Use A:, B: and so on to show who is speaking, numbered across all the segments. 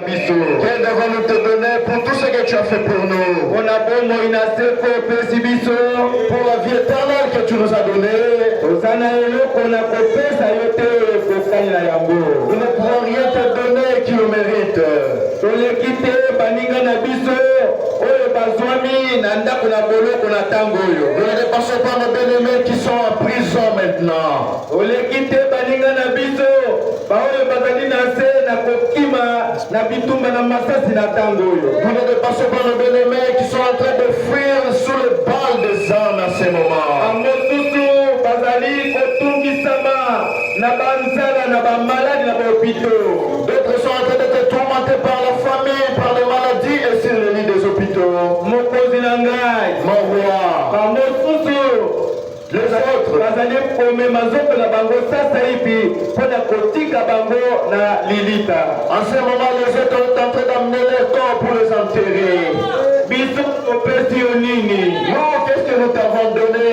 A: Quel devons-nous te donner pour tout ce que tu as fait pour nous? Pour la vie éternelle que tu nous as donnée. Nous ne pourrons rien te donner qui le mérite. Nous ne dépassons pas nos bien-aimés qui sont en prison maintenant. Nous ne dépassons pas nos bien-aimés qui sont en train de fuir sous les balles des âmes à ces moments. D'autres sont en train d'être tourmentés par la famille, par les maladies et sur le lit des hôpitaux. Mon roi. Les autres. En ce moment, les autres sont en train d'amener les corps pour les enterrer. Nous, qu'est-ce que nous t'avons donné?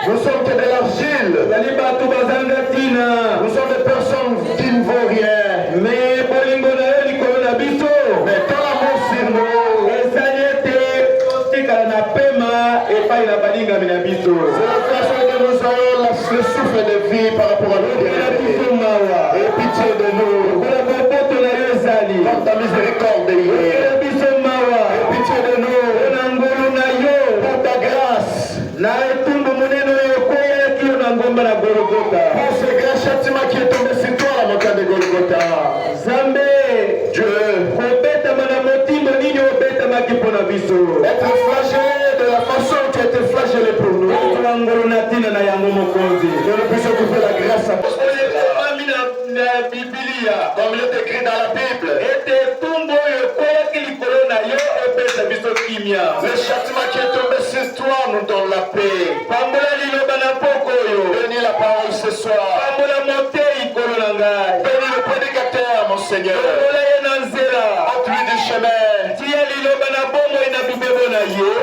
A: Nous sommes que de l'argile. Nous sommes des personnes qui ne vaut rien. Mais ton amour sur nous, c'est la façon que nous ayons le souffle de vie par rapport à nous. Et pitié de nous. Comme ta miséricorde hier. Et pitié de nous. Pour ta grâce. Pour ce grand châtiment qui est tombé sur toi, la montagne de Golgotha. Dieu. Être flagellé de la façon où tu as été flagellé pour nous. Que nous puissions trouver la grâce à toi. Comme il est écrit dans la Bible. Le châtiment qui est tombé sur toi nous donne la paix. Bénis la parole ce soir. Bénis le prédicateur, mon Seigneur. Montre-lui du chemin.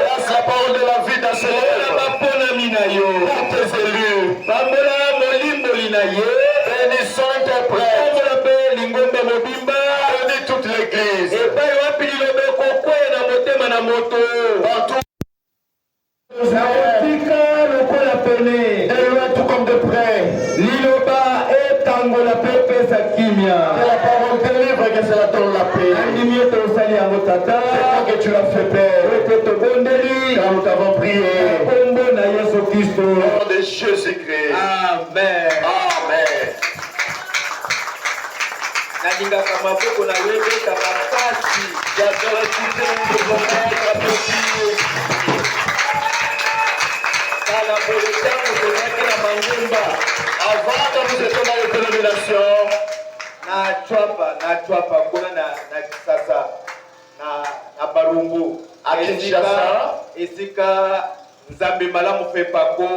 A: Place la parole de la vie dans ses lèvres. Pour tes élus. Bénis son interprète. Bénis toute l'église. Partout. Et loin tout comme de près. Que la parole délivre et que cela donne la paix. C'est toi que tu l'as fait, Père. Car nous t'avons prié. Au nom de Jésus-Christ. Amen. Amen. J'adore écouter vos maîtres applaudir. Avant que nous étions dans les dénominations, na chwapa kuna na kisasa na barumbu à Kinshasa esika nzambe malamu fepako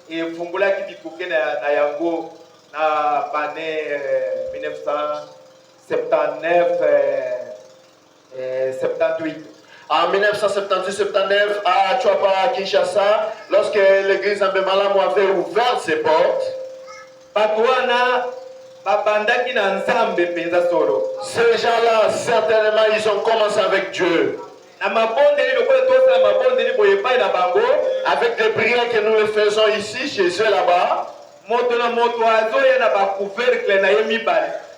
A: efungulaki bikuke na yango na bane 1979 78. En 1978-79, à Chwapa, à Kinshasa, lorsque l'église Nzambe Malamu avait ouvert ses portes, ces gens-là, certainement, ils ont commencé avec Dieu. Avec des prières que nous les faisons ici, chez eux là-bas,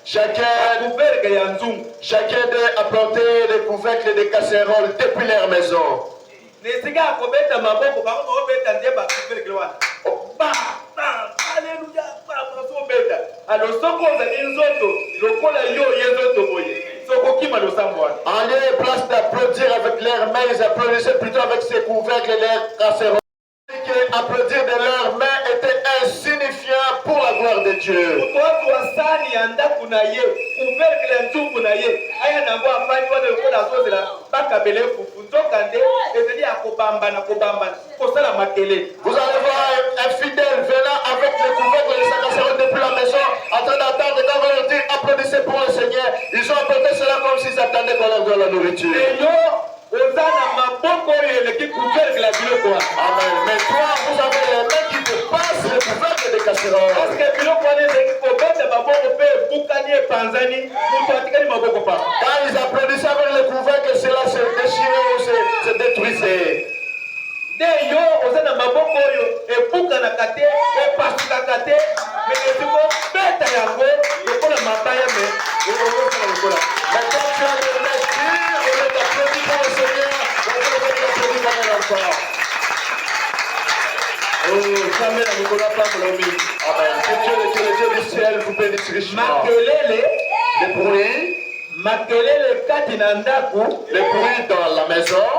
A: chacun a planté des couvercles et des casseroles depuis leur maison. En lieu place d'applaudir avec leurs mains, ils applaudissaient plutôt avec ces couvercles et leurs casseroles. Applaudir de leurs mains était insignifiant pour la gloire de Dieu. Vous allez voir un fidèle venant avec les couvercles et sa casserole depuis la maison, en train d'attendre quand on leur dit applaudissez pour le Seigneur. Ils ont apporté cela comme s'ils attendaient qu'on leur donne la nourriture. Amen. Mais toi, vous avez les mains qui te passent le couvercle de
B: casseroles.
A: Parce que biloko wana ezeki kobeta maboko mpe ebukani epanzani moto atikali maboko pa.
B: Quand ils applaudissaient avec le couvert que cela se déchirait ou se détruisait.
A: Nde yo oza na maboko oyo ebukanaka te epasukaka te me ezi kobeta yango lokola mabaya me okosala lokola.
B: Mais quand tu as le respect, on est applaudi par le Seigneur, on est applaudi par encore.
A: Oh, jamais la lokola pambola omi.
B: Amen. Que le Dieu du ciel vous bénisse richement.
A: Makelele,
B: Les bruits,
A: makelele kati na ndako,
B: les bruits dans la maison.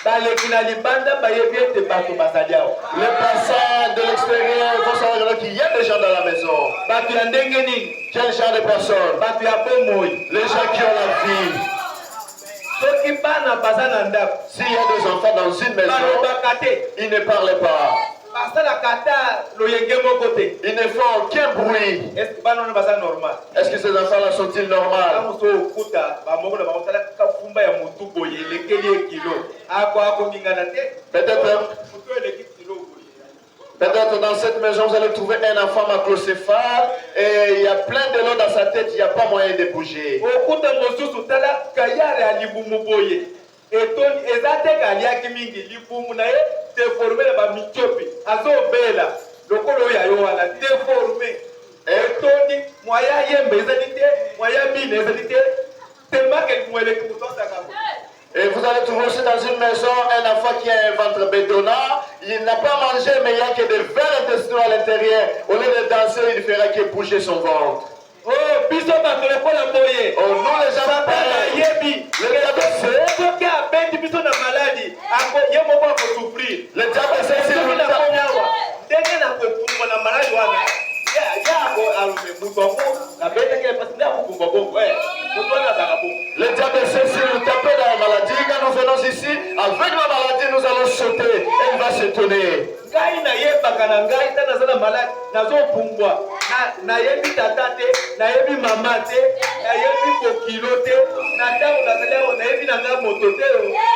A: baleki na libanda bayebi ete bato bazali awa.
B: Les passants de l'extérieur vont savoir qu'il y a des gens dans la maison.
A: Bato ya ndenge nini?
B: Quel genre de personnes?
A: Bato ya bomoi.
B: Les gens qui ont la vie.
A: Soki bana baza na ndako,
B: S'il y a des enfants dans une maison,
A: balobaka te,
B: ils ne parlent pas.
A: basalaka ata loyenge moko te.
B: Ils ne font aucun bruit.
A: Est-ce que bana wana baza normal?
B: Est-ce que ces enfants-là sont-ils normaux?
A: Moto okuta bamoko na bango talaka fumba ya motu boye elekeli ekilo akomingana te.
B: Peut-être dans cette maison, vous allez trouver un enfant macrocéphale et il y a plein de l'eau dans sa tête, il n'y a pas moyen de bouger.
A: Okuta mosusu tala kayare ya libumu boye etoni eza te kaliaki mingi libumu na ye deforme na bamitopi azobela lokolo oyo ayo wana deforme etoni mwaya yembe ezali te mwaya bine ezali te temake mweleki moto asaka.
B: Et vous allez trouver aussi dans une maison un enfant qui a un ventre bédonnant. Il n'a pas mangé, mais il n'y a que des vers intestinaux à l'intérieur. Au lieu de danser, il ne fera que bouger son ventre.
A: Oh, biso bato lokola boye.
B: Oh, nous les gens pareils.
A: Yebi. Le diable sait. Soki abendi biso na maladie. Ako ye moko akosouffrir.
B: Le diable sait si
A: nous na konyawa. Ndenge na kokumba na maladie wana.
B: Le diable sait si nous tapons dans la maladie. Quand nous venons ici, avec la maladie, nous allons sauter et il va s'étonner.
A: Ngai na yebaka na ngai ta nazala malade nazopumbwa na yebi tata te na yebi mama te na yebi kokilo te na tango nazali awa na yebi na ngai moto te.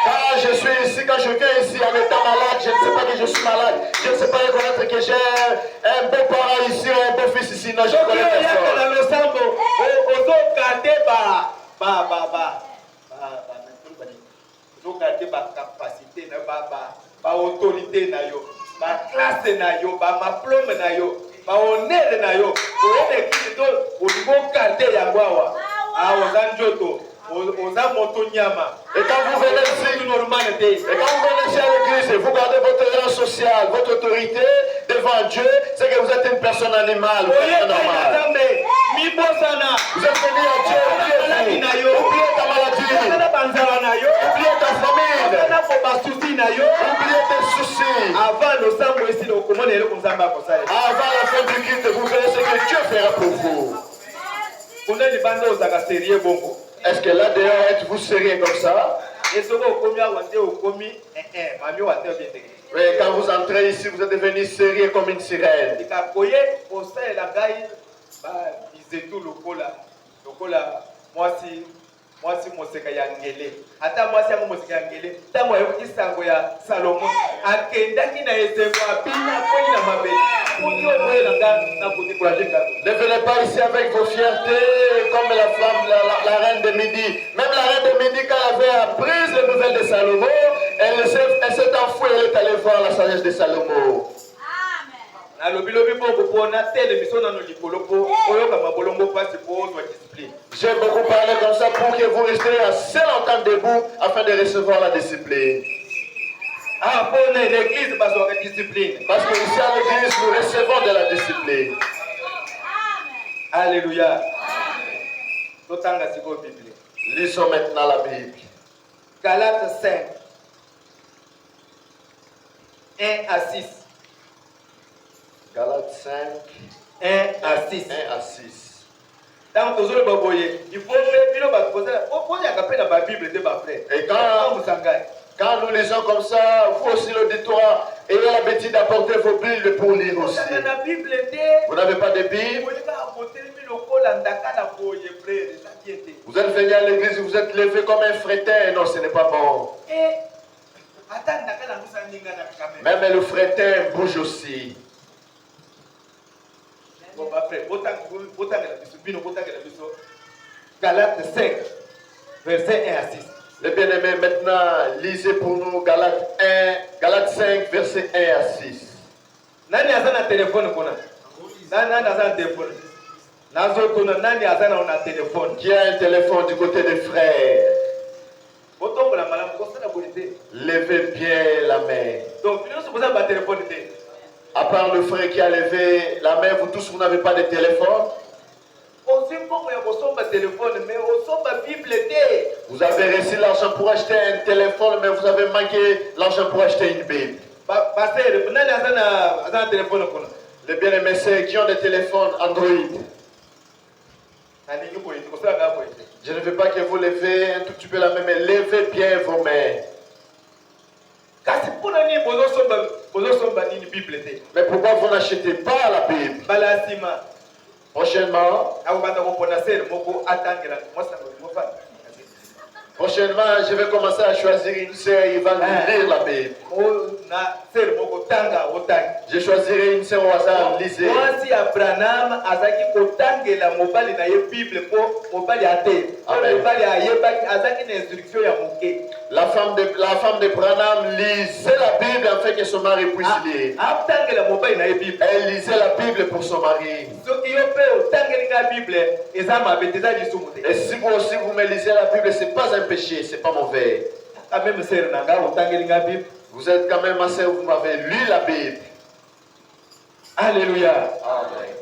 B: Quand je suis ici, quand je viens ici en étant malade, je ne sais pas que je suis malade. Je ne sais pas reconnaître que j'ai un beau parent ici, un beau fils ici. Non, je connais personne.
A: Na losambo ozokate ba capacité na ba autorité na yo. Ba classe na yo, ba diplôme na yo, ba honneur na yo. Oyene kito olibo karte yango awa. Oza njoto, oza moto nyama.
B: Et quand vous venez ici, à l'église, vous gardez votre rang social, votre autorité devant Dieu, c'est que vous êtes une personne animale, vous êtes normale. Vous êtes venu à Dieu, oubliez ta maladie, oubliez ta famille, oubliez tes soucis. Avant la fin du culte, vous verrez ce que Dieu fera pour vous. Est-ce que là dehors, êtes-vous sérieux comme ça? Oui, quand vous entrez ici, vous êtes devenu sérieux comme une sirène.
A: Mwasi moseka ya ngele ata mwasi yango moseka ya ngele tango ayoki sango ya Salomo akendaki na esengo abina koni na mabe koni oyoelanga na kodécourager nga.
B: Ne venez pas ici avec vos fiertés comme la femme, la reine de Midi. Même la reine de Midi, quand elle avait appris les nouvelles de Salomo, elle s'est enfouie, elle est allée voir la sagesse de Salomo. J'ai beaucoup parlé comme ça pour que vous restiez assez longtemps debout afin de recevoir la discipline.
A: Parce que
B: ici à l'église, nous recevons de la discipline.
A: Alléluia.
B: Lisons maintenant la Bible.
A: Galates 5, 1 à 6.
B: Galates 5,
A: 1 à 6.
B: 1 à 6. Et quand nous lisons comme ça, vous aussi l'auditoire, ayez l'habitude d'apporter vos Bibles pour lire aussi. Vous n'avez pas de Bible? Vous êtes venu à l'église, vous êtes levé comme un frétin. Non, ce n'est pas bon. Même le frétin bouge aussi.
A: Bon, après, Galates 5, verset 1 à 6.
B: Les bien-aimés, maintenant, lisez pour nous Galates 5, verset 1 à 6.
A: Nani azana téléphone kuna? Nani azana téléphone? Nazo kuna nani azana una téléphone?
B: Qui a un téléphone du côté des frères? Levez bien la main.
A: Donc, téléphone.
B: À part le frère qui a levé la main, vous tous, vous n'avez pas de téléphone? Vous avez reçu l'argent pour acheter un téléphone, mais vous avez manqué l'argent pour acheter une Bible. Les bien-aimés, c'est qui ont des téléphones Android. Je ne veux pas que vous levez un tout petit peu la main, mais levez bien vos mains. Mais pourquoi vous n'achetez pas la Bible? Prochainement, je vais commencer à choisir une sœur, il va lire la Bible. Je choisirai une sœur au hasard, lisez. La femme de Branham lisait la Bible afin que son mari puisse lire. Elle lisait la Bible pour son mari. Et si vous aussi vous me lisez la Bible, ce n'est pas un péché, ce n'est pas mauvais. Vous êtes quand même ma sœur, vous m'avez lu la Bible.
A: Alléluia.
B: Amen.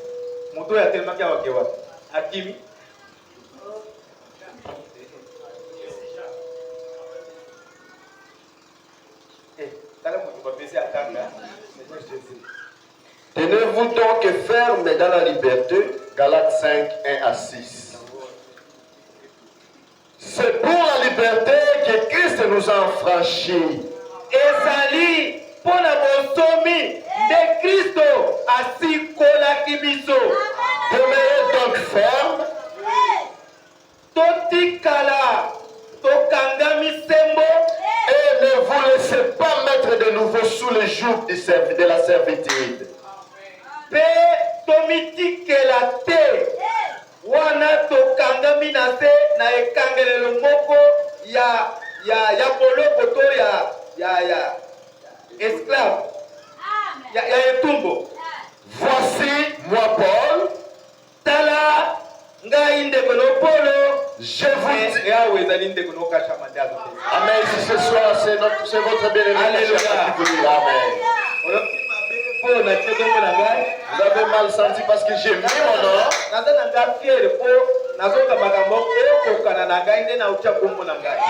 B: Tenez-vous donc ferme dans la liberté. Galates 5, 1 à 6. C'est pour la liberté que Christ nous a affranchis.
A: Ezali pona bosomi de Christo asikola kibiso.
B: Demeurez donc ferme.
A: Totikala tokangami sembo.
B: Et ne vous laissez pas mettre de nouveau sous le joug de la servitude.
A: Pe tomitikela te. Wana tokangami na se na ekangelelo moko ya boloko to ya esclave. Ya etumbo.
B: Voici moi Paul.
A: Tala ngai ndeko no Polo.
B: Je vous dis. Amen. Si ce soir c'est votre bien-aimé.
A: Alléluia.
B: Amen. Vous avez mal senti parce que j'ai mis mon nom.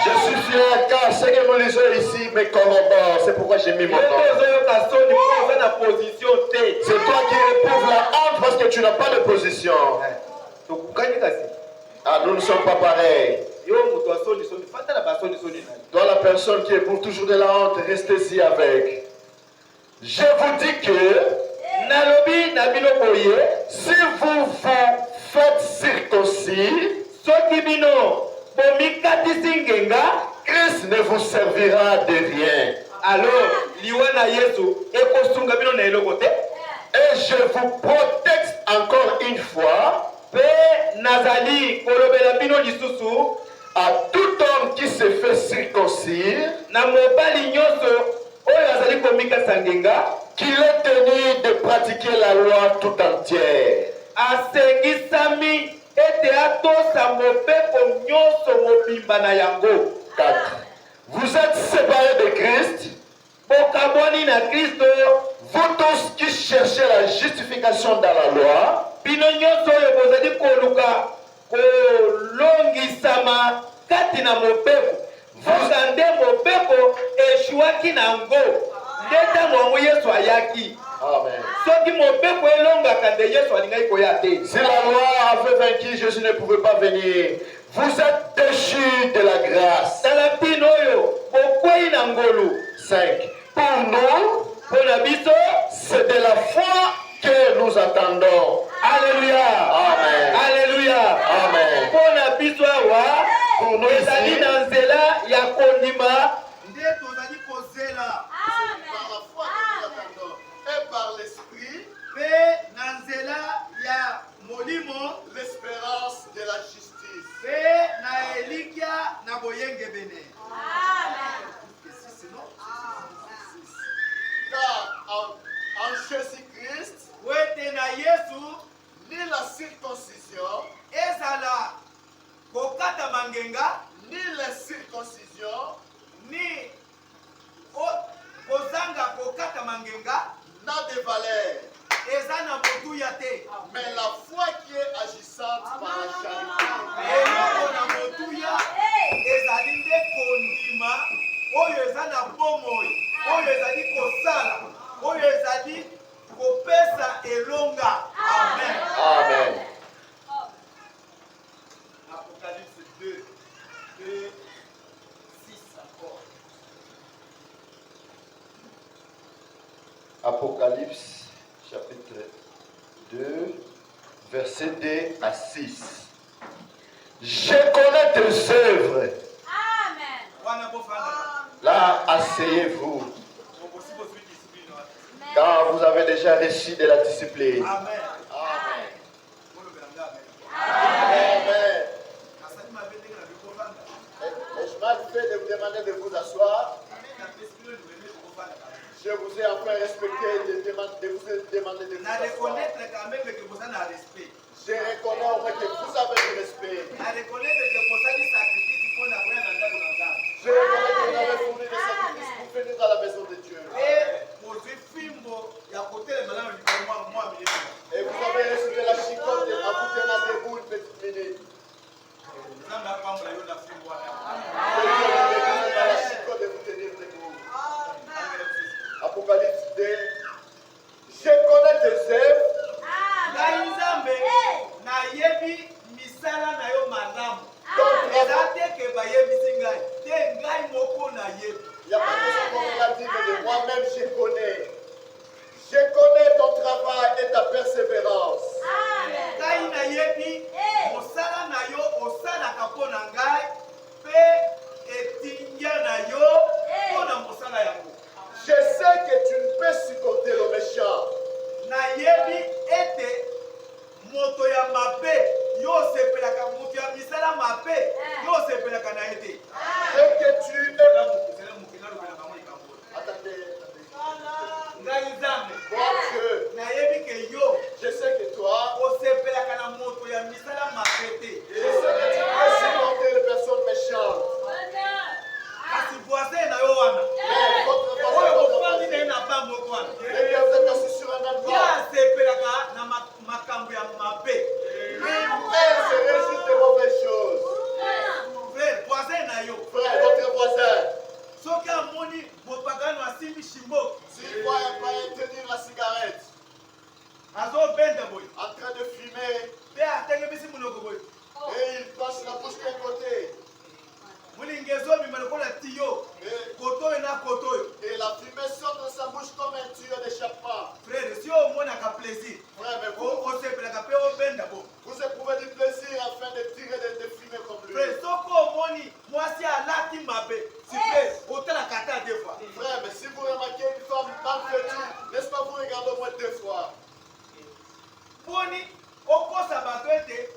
B: Je suis fier car ce que nous lisons ici me corrobore. C'est pourquoi j'ai mis mon nom. C'est toi qui éprouves la honte parce que tu n'as pas de position. Ah, nous ne sommes pas pareils. Toi, la personne qui éprouve toujours de la honte, restez-y avec. Je vous dis que si vous vous faites circoncis, Christ ne vous servira de rien. Et je vous proteste encore une fois à tout homme qui se fait circoncire qu'il est tenu de pratiquer la loi tout entière. 4. Vous êtes séparés de Christ. Vous tous qui cherchez la justification dans la loi, Amen. Si la loi avait vaincu, Jésus ne pouvait pas venir. Vous êtes déchus de la grâce. 5. Pour nous, c'est de la foi que nous attendons.
A: Alléluia.
B: Amen.
A: Alléluia.
B: Amen.
A: Pour nous,
B: Par la foi que nous attendons et par l'esprit,
A: nanzela ya
B: Car en Jésus-Christ, ni la circoncision, ni la circoncision,
C: ni kozanga kokata mangenga
B: n'a de valeur.
C: eza na motuya te,
B: Mais la foi qui est agissante par la charité.
C: eloko na motuya ezali nde kondima oyo eza na bomoi, oyo ezali kosala, oyo ezali kopesa elonga. Amen.
B: Amen.
C: Apocalypse 2, 2, 6 encore.
B: Apocalypse chapitre 2, verset 2 à 6. Je connais tes œuvres.
D: Amen.
C: Wana bofanda.
B: Là, asseyez-vous, car vous avez déjà reçu de la discipline.
C: Amen.
B: Amen.
C: Amen.
B: Amen.
C: Nasali mabende na bofanda.
B: Et je m'ai fait de vous demander de vous asseoir. Je vous ai enfin respecté de vous demander de vous
C: Na
B: asseoir.
C: reconnaître quand même que vous avez un respect.
B: Je reconnais au moins que vous avez du respect.
C: Na reconnaître que vous avez un sacrifice pour la prière dans la maison.
B: Je reconnais que vous avez fourni des sacrifices pour venir dans la maison de Dieu.
C: Et pour ce fimbo, il y a côté le malin du moi.
B: Et vous avez reçu de la chicote en vous tenant debout une petite minute.
C: Nous avons la femme là, la fimbo.
B: Que Dieu vous bénisse dans la chicote de vous tenir debout. Apocalypse 2. Je connais tes œuvres.
C: Ngai nzambe na yebi misala na yo malamu.
B: Donc,
C: Eza te ke bayebisi ngai, te ngai moko na yebi.
B: il n'y a pas besoin qu'on me l'a dit, mais de moi-même je connais. Je connais ton travail et ta persévérance.
C: Ngai na yebi mosala na yo osalaka mpo na ngai mpe etingia na yo mpo na mosala yango.
B: Je sais que tu ne peux supporter le méchant.
C: Nayebi ete moto ya mabe yo osepelaka, moto ya misala mabe yo osepelaka na ye te.
B: Et que tu es... Attendez.
C: Ngai nzambe
B: Moi, Dieu,
C: nayebi ke yo
B: je sais que toi,
C: osepelaka na moto ya misala mabe te.
B: je sais que tu peux supporter les personnes méchantes.
C: Kasi voisin na yo wana
B: Mais votre
C: oyo
B: voisin,
C: bofandi na ye na ba moko wana
B: et que vous êtes assis sur un
C: ye
B: endroit,
C: asepelaka na makambo ya mabe.
B: lui-même se réjouit de mauvaises choses.
C: Frère, voisin na yo
B: Frère, votre voisin,
C: soki amoni mopagano asimbi shimbo
B: s'il voit un païen tenir la cigarette,
C: azobenda boye
B: en train de fumer,
C: mpe atengemisi monoko boye
B: et il passe la bouche d'un côté,
C: molingi ezobima lokola tiyo koto oyo na koto oyo.
B: et la fumée sort de sa bouche comme un tuyau d'échappement.
C: Frère, si omonaka plaisir
B: Frère, mais vous,
C: osepelaka mpe obenda bo.
B: vous éprouvez du plaisir afin de tirer de fumée comme lui.
C: Frère, soki omoni mwasi alati mabe sifre otalaka ata deux fois.
B: Frère, mais si vous remarquez une femme mal vêtue, n'est-ce pas, vous regardez au moins 2 fois.
C: Poni okosa bato ete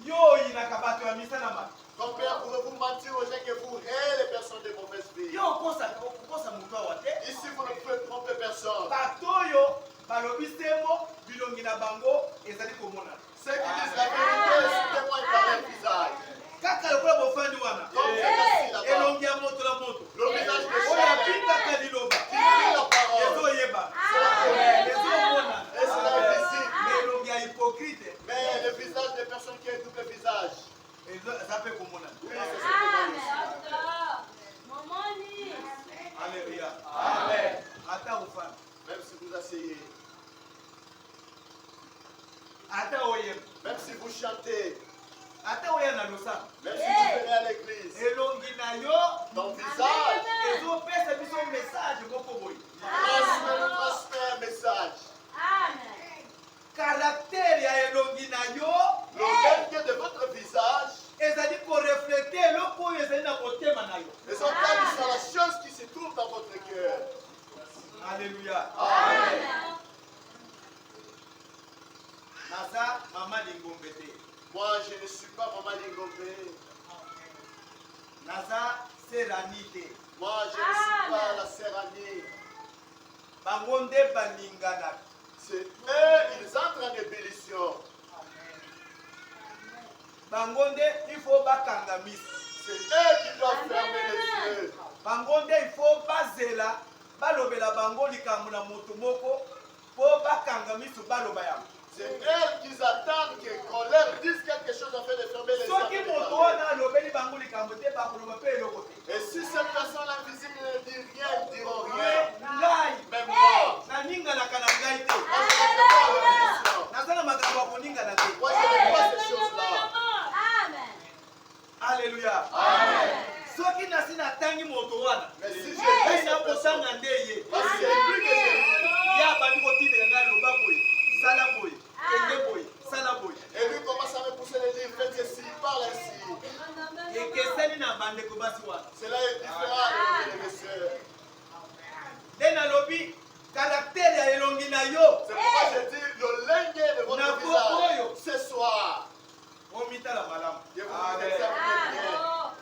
C: yo oyinaka bato ya misala mabe.
B: Combien pouvez-vous mentir aux gens que vous aimez les personnes de mauvaise vie?
C: Yo okosa moto awa te.
B: Ici, vous ne pouvez tromper personne.
C: Bato oyo balobi semo bilongi na bango ezali komonana.
B: Ceux qui disent la vérité, c'est témoignent par leur visage.
C: Kaka lokola bofandi wana
B: Comme c'est assis là-bas,
C: elongi ya moto na moto
B: le visage de
C: oyo
B: chacun
C: abikaka liloba
B: qui dit la parole,
C: ezoyeba
B: et
C: ezomonana.
B: c'est la visible.
C: Mais elongi ya hypocrite
B: Mais le visage des personnes qui ont double visage,
C: eza mpe komonana.
B: oui, c'est ce que nous
C: Alléluia.
B: Amen.
C: Ata ofandi
B: Même si vous asseyez,
C: ata oyeba
B: même si vous chantez,
C: ata oya na losaka
B: même si vous venez à l'église,
C: elongi na yo
B: ton visage
C: ezopesa biso message moko boye.
B: transmet un message.
C: Caractère ya elongi na yo
B: Le verbe de votre visage
C: ezali koreflete eloko oyo ezali na motema na yo.
B: ne sont pas sur la chose qui se trouve dans votre cœur.
C: Alléluia.
B: Amen.
C: Naza mama lingombe te.
B: Moi, je ne suis pas Maman Lingombe.
C: Annie te.
B: Moi, je ne suis pas la sœur Annie.
C: Bango nde balingana.
B: C'est eux, ils entrent en ébullition.
C: Bango nde il faut bakangamiso.
B: C'est eux qui doivent fermer les yeux.
C: Bango nde il faut bazela balobela bango likambo na moto moko po bakangamiso baloba yango.
B: C'est elles qui attendent qu'on leur dise quelque chose afin de fermer les
C: Soki
B: yeux.
C: moto wana alobeli bango likambo te bakoloba pe eloko te.
B: Et si cette personne invisible ne dit rien, ils ne diront rien.
C: Ngai
B: Même moi.
C: naninganaka na ngai te.
B: Moi, je ne fais pas l'audition.
C: Naza na makambo ya koningana te.
B: Moi, je ne fais pas ces choses-là.
C: Alléluia.
B: Amen.
C: Soki nasi natangi moto wana.
B: Mais si je
C: Ngai
B: fais cette personne,
C: nakosanga nde ye.
B: parce que c'est lui que j'ai
C: Ya bandi kotindela ngai loba boye. Sala boye. Kende boye. Sala boye.
B: Et lui commence à me pousser les livres, faites ceci, parle ainsi.
C: Ekeseni na bandeko basi wana.
B: Cela est différent de mes sœurs.
C: Nde nalobi caractère ya elongi na yo.
B: C'est pourquoi je dis le linge de votre visage ce soir.
C: Omitala malamu.
B: Je vous examine bien.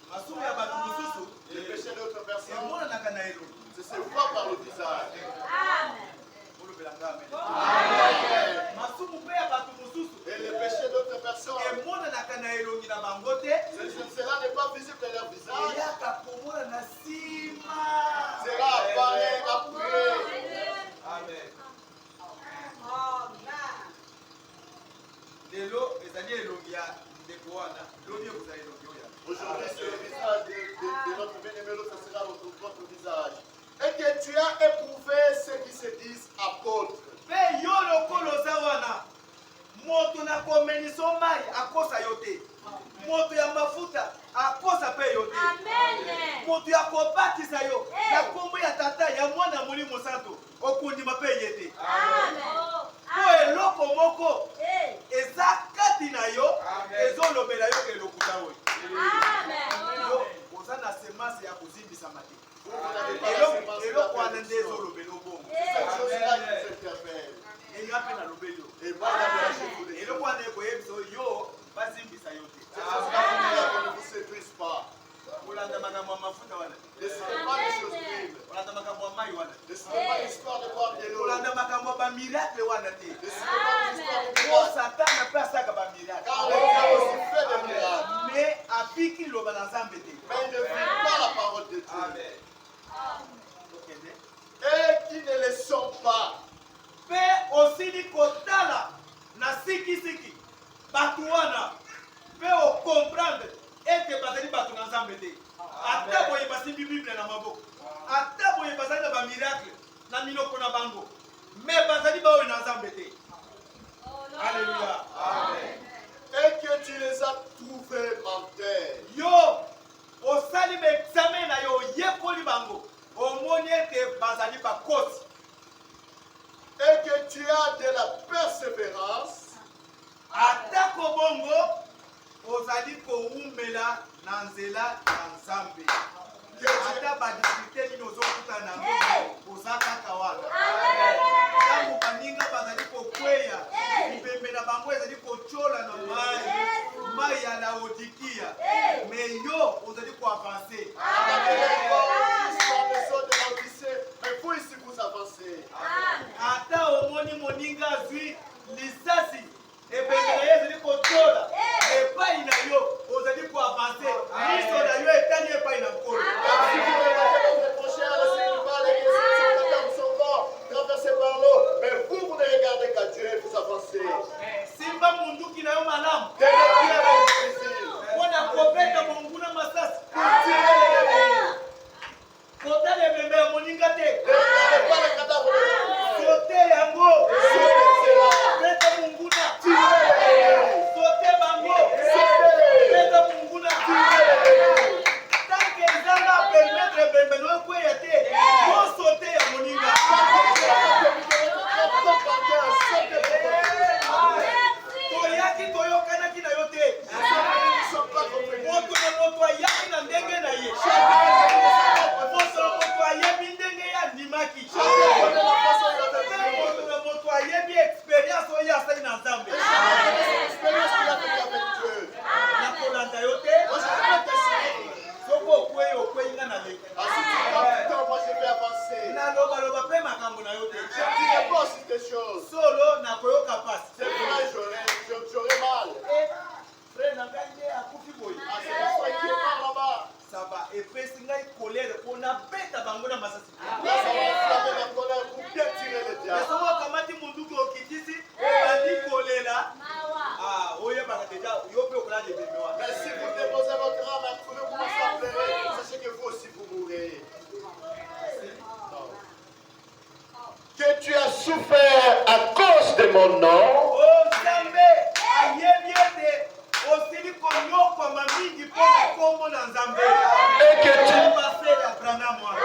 C: Masumu ya bato mosusu.
B: Les péchés d'autres personnes,
C: Emonanaka na elongi.
B: c'est se voit par le visage.
C: Olobela ngai amen.
B: Amen.
C: Masumu mpe ya bato mosusu.
B: Et les péchés d'autres personnes,
C: Emonanaka na elongi na bango te.
B: cela n'est pas visible de leur visage.
C: Eyaka komona na nsima.
B: Cela apparaît après.
C: Amen. Lelo ezali elongi ya ndeko wana. Lobi ekozala elongi oyo.
B: Aujourd'hui, c'est le visage de notre bien-aimé, l'autre sera votre visage. Et que tu as éprouvé ceux qui se disent apôtres.
C: Mpe yo lokolo oza wana. Moto na komeniso mai akosa yo te. Moto ya mafuta akosa mpe yo te. Moto ya kobatisa yo na kombo ya tata ya mwana molimo santo okundima mpe ye te. Po eloko moko eza kati na yo ezolobela yo ke lokuta oyo. Yo oza na semence ya kozimbisama te. Eloko wana nde ezolobela obongo.
B: Cette chose-là qui nous interpelle.
C: Enga mpe nalobeli yo.
B: Et moi, je vous le dis.
C: Eloko wana ekoyebisa yo bazimbisa yo te.
B: Cette chose-là ne vous séduise pas.
C: Olanda makambo ya mafuta wana.
B: Ne suivez pas les choses vives.
C: Olanda makambo ya mai wana.
B: Ne suivez pas l'histoire de boire de l'eau.
C: Olanda makambo ya bamiracle wana te.
B: Ne suivez pas l'histoire de
C: Po
B: boire.
C: satana mpe asaka bamiracle.
B: Car le diable aussi fait des miracles.
C: Mais apiki liloba na nzambe te.
B: Mais il ne vit pas la parole de Dieu.
C: Amen. Okende.
B: Et qui ne le sont pas.
C: Mpe osili kotala na sikisiki bato wana mpe okomprendre ete bazali bato na nzambe te. Ata boye basimbi bible na maboko. Ata boye bazali na bamiracle na minoko na bango. Me bazali baoyo na nzambe te. Alléluia. Amen.
B: Et que tu les as trouvés menteurs.
C: Yo osali baexamen na yo oyekoli bango omoni ete bazali bakosi.
B: Et que tu as de la persévérance.
C: Atako bongo ozali kowumela na nzela ya nzambe. Ata badifikulte nini ozokuta nango oza kaka wana. Ntango baninga bazali kokweya bibembe na bango ezali kocola na mai ya laodikia. Me yo ozali koavanse.
B: Mais vous ici vous avancez.
C: Ata omoni moninga azwi lisasi ebembe na ye ezali kotola epai na yo ozali koavanse miso na yo etali epai na nkolo.
B: Si vous regardez votre prochain, laissez une balle et que son corps traversé par l'eau. Mais vous, vous ne regardez qu'à Dieu et vous avancez.
C: Simba munduki na yo malamu
B: Tenez bien avec plaisir.
C: mpona kobeta monguna masasi
B: Tirez les
C: kotala ebembe ya moninga te.
B: ne regardez pas le cadavre de l'enfant.
C: Sote yango
B: Sautez cela.
C: beta monguna
B: Tirez les
C: sote bango
B: Sautez-les. quelque chose.
C: Solo na koyoka pasi.
B: C'est vrai, j'aurais mal.
C: Frère na ngai nde akufi boye.
B: Ah, c'est pour ça qu'il part là-bas.
C: Ça va. Epesi ngai colère mpona beta bango na masasi.
B: Là, ça va enflammer la colère pour bien tirer le diable.
C: Esomo akamati munduki okitisi bandi kolela. Ah, oyebaka deja yo mpe okola lebembe wana.
B: Mais si vous déposez votre âme, vous commencez à pleurer, sachez que vous aussi vous mourrez. Que tu as souffert à cause de mon nom.
C: Oh Nzambe ayebi ete osili konyokwama mingi mpona kombo na Nzambe.
B: Et que tu...
C: Pasteur Abraham wana.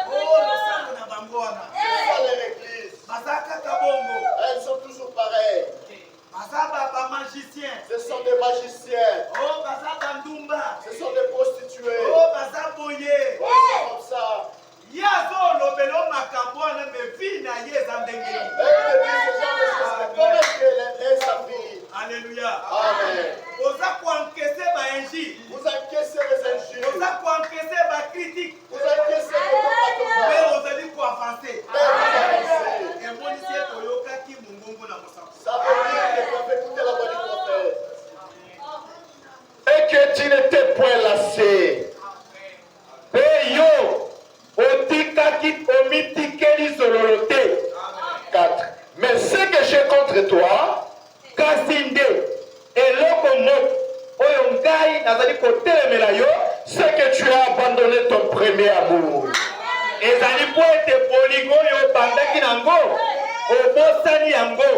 C: Oh losango na bango wana.
B: C'est ça l'église.
C: Baza kaka bongo.
B: Elles sont toujours pareilles.
C: Baza ba magicien.
B: Ce sont des magiciens.
C: Oh baza bandumba.
B: Ce sont des prostituées.
C: Oh baza boye.
B: Ils sont comme ça.
C: Yazo lobelo makambo wana me vie na ye eza ndenge.
B: Et l'église, ces gens de choses, comment est-ce qu'elle est sa vie?
C: Alléluia.
B: Amen.
C: Oza koankese ba injili.
B: Vous encaissez les injures.
C: Oza koankese ba critique.
B: Vous encaissez les comportements.
C: Mais ozali koavancer.
B: Mais vous avancez.
C: Emonisi ete oyokaki mongongo na mosango.
B: Ça veut dire que tu as fait écouter la voix du prophète. Et que tu n'étais point lassé.
A: Pe yo otikaki omitikeli sololo te.
B: 4. Mais ce que j'ai contre toi,
A: Kasi nde eloko moko oyo ngai nazali kotelemela yo,
B: c'est que tu as abandonné ton premier amour.
A: ezali po ete bolingo oyo obandaki nango obosani yango,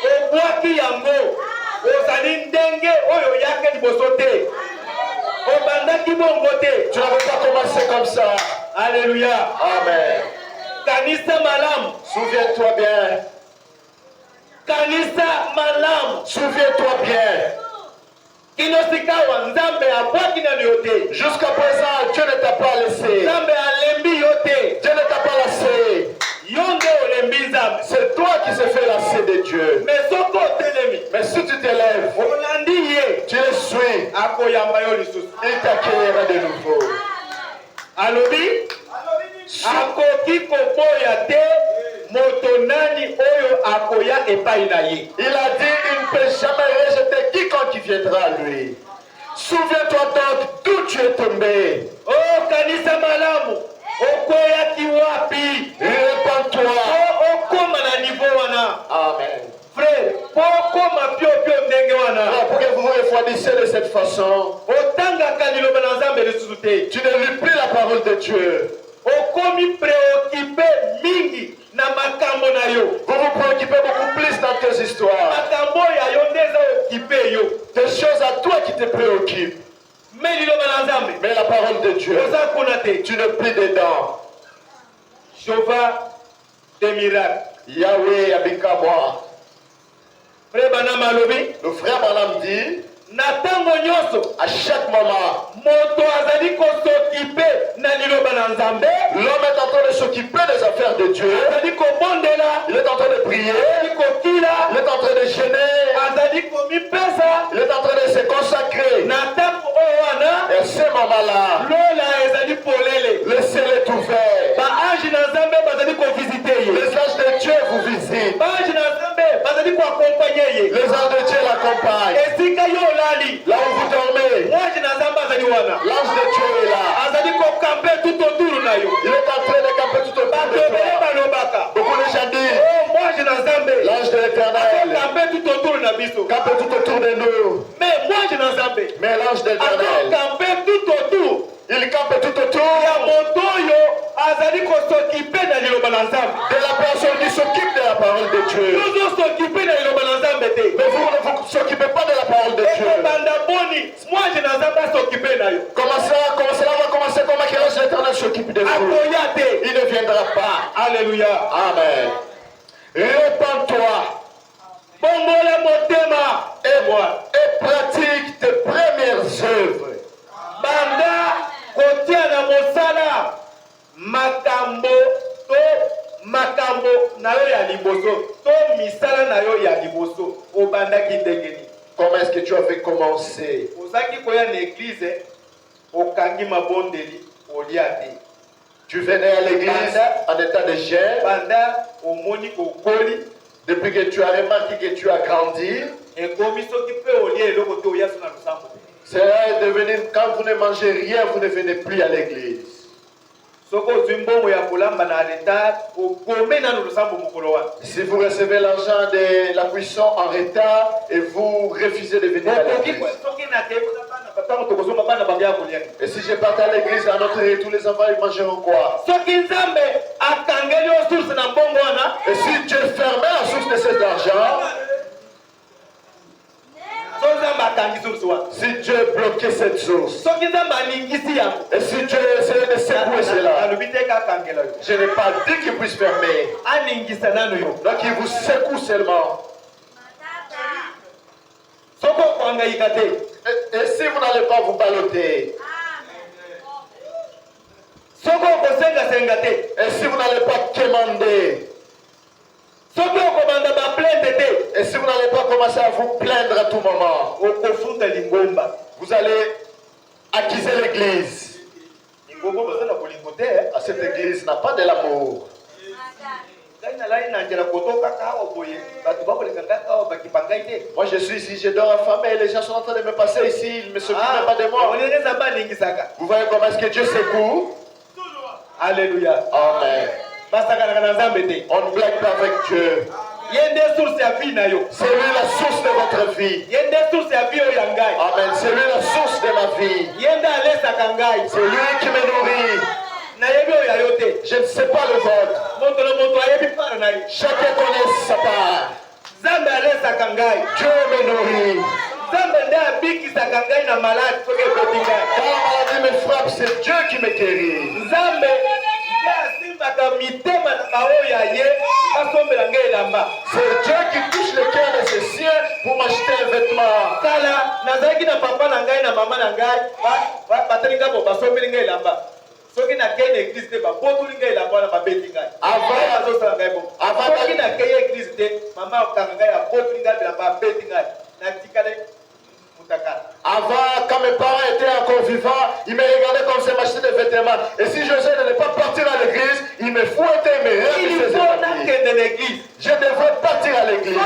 A: obwaki yango, ozali ndenge oyo oyaki liboso te, obandaki bongo te.
B: Tu n'avais pas commencé comme ça.
A: Alléluia.
B: Amen.
A: Kanisa malamu.
B: Souviens-toi bien.
A: Kanisa malamu.
B: Souviens-toi bien.
A: Kinosikawa Nzambe abwaki na yo te.
B: Jusqu'à présent, Dieu ne t'a pas laissé.
A: Nzambe alembi yo te.
B: Dieu ne t'a pas laissé.
A: Yo nde olembi Nzambe.
B: C'est toi qui s'est fait lasser de Dieu.
A: Mais soko otelemi.
B: Mais si tu t'élèves,
A: Olandi ye.
B: tu le suis,
A: Akoyamba yo lisusu.
B: il t'accueillera de nouveau.
A: Alobi akoki koboya te moto nani oyo akoya epai na ye.
B: Il a dit, il ne peut jamais rejeter quiconque viendra à lui. Souviens-toi donc d'où tu es tombé.
A: Oh kanisa malamu, okoyaki wapi?
B: Répands-toi.
A: Okoma na niveau wana.
B: Amen.
A: Frère, pokoma pio ndenge wana.
B: Pour que vous vous refroidissez de cette façon,
A: Otangaka liloba na Nzambe lisusu te.
B: tu ne lis plus la parole de Dieu.
A: Okomi préoccupé mingi na makambo na yo.
B: Vous vous préoccupez beaucoup plus dans tes histoires.
A: Makambo ya yo ndeza occupé yo.
B: Des choses à toi qui te préoccupent.
A: Mais liloba na Nzambe.
B: Mais la parole de Dieu,
A: Oza kuna te.
B: tu ne plies dedans.
A: Jova des miracles.
B: Yahweh abika moi.
A: Frère Banam alobi.
B: Le frère Branham dit,
A: Na tango nyonso.
B: à chaque moment,
A: Moto azali kosokipe na liloba na Nzambe.
B: l'homme est en train de s'occuper des affaires de Dieu.
A: Azali kobondela.
B: Il est en train de prier.
A: Azali kokila.
B: Il est en train de gêner.
A: Azali komipesa.
B: Il est en train de se consacrer.
A: Na tango oyo wana.
B: Et ce moment-là,
A: Lola ezali polele.
B: le ciel est ouvert.
A: Ba ange na Nzambe bazali kovisite ye.
B: Les anges de Dieu vous visitent.
A: Ba ange na Nzambe bazali koaccompagner ye.
B: Les anges de Dieu l'accompagnent.
A: Esika yo olali.
B: Là où vous dormez,
A: Ange na Nzambe azali wana.
B: l'ange de Dieu est là.
A: Azali kokampe tout autour na yo.
B: Il est en train de camper tout autour de
A: Bato ebele
B: toi.
A: balobaka.
B: Beaucoup de gens disent,
A: Oh, ange na Nzambe.
B: l'ange de l'éternel
A: Akokampe tout autour na biso.
B: campe tout autour de nous.
A: Mais ange na Nzambe.
B: Mais l'ange de l'éternel,
A: Akokampe tout autour.
B: il campe tout
A: Ya
B: autour
A: moto oyo azali kosokipe na liloba na Nzambe.
B: de la personne qui s'occupe de la parole de Dieu.
A: Toujours s'occuper na liloba na Nzambe te.
B: Mais vous ne vous occupez pas de la parole de Dieu.
A: Ekobanda boni, ange na Nzambe asokipe na yo.
B: Comment cela va commencer? Comment que l'ange de l'éternel s'occupe de vous?
A: Akoya te.
B: Il ne viendra pas.
A: Alléluia.
B: Amen. Répands-toi
A: Bongola motema.
B: et pratique tes premières œuvres.
A: Banda kotia na mosala makambo na yo ya liboso to misala na yo ya liboso obandaki ndenge nini.
B: Comment est-ce que tu avais commencé?
A: Ozaki koya na église okangi mabondeli olia te.
B: Tu venais à l'église en état de jeûne.
A: Banda omoni kokoli.
B: Depuis que tu as remarqué que tu as grandi.
A: Et comme ils s'occupent au lieu de l'autre côté,
B: Cela est devenu, quand vous ne mangez rien, vous ne venez plus à l'église. Si vous recevez l'argent de la cuisson en retard et vous refusez de venir à l'église. Et si je partais à l'église à notre retour, les enfants ils mangeront quoi? Et si Dieu fermait la source de cet argent, si Dieu bloquait cette source, et si Dieu essayait de secouer cela, je n'ai pas dit qu'il puisse fermer. Donc il vous secoue seulement. Et si vous n'allez pas vous balloter, et si vous n'allez pas quémander, et si vous n'allez pas commencer à vous plaindre à tout moment, vous allez acquiser l'église. Cette église n'a pas de l'amour. Moi je suis ici, je dors affamé et les gens sont en train de me passer ici, ils ne s'occupent même pas de moi. Vous voyez comment est-ce que Dieu secoue?
A: Alléluia.
B: Amen. On ne blague pas avec Dieu. C'est lui la source de votre vie. Amen. C'est lui la source de ma vie. C'est lui qui me nourrit. Je ne sais pas le vote. Chacun connaît sa part. Dieu me nourrit. Quand la maladie me frappe, c'est Dieu qui me guérit. C'est Dieu qui touche le cœur de ses siens pour m'acheter un vêtement. Avant, quand mes parents étaient encore vivants, ils me regardaient comme si m'acheter des vêtements. Et si j'osais de ne pas partir à l'église, ils me fouettaient, ils me refusaient. Je devrais partir à l'église.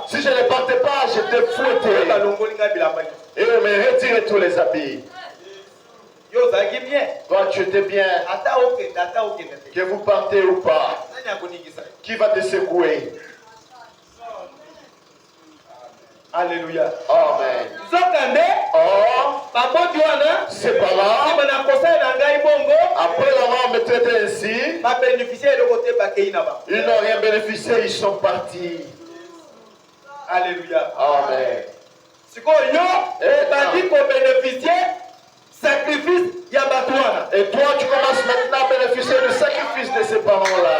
B: Si je ne partais pas, j'étais fouetté. Et ils me retiraient tous les habits. Toi, tu étais bien. Que vous partez ou pas, qui va te secouer?
A: Alléluia.
B: Amen. C'est pas là. Après l'avoir me traité ainsi, ils n'ont rien bénéficié, ils sont partis.
A: Alléluia.
B: Amen. Et toi, tu commences maintenant à bénéficier du sacrifice de ces parents-là.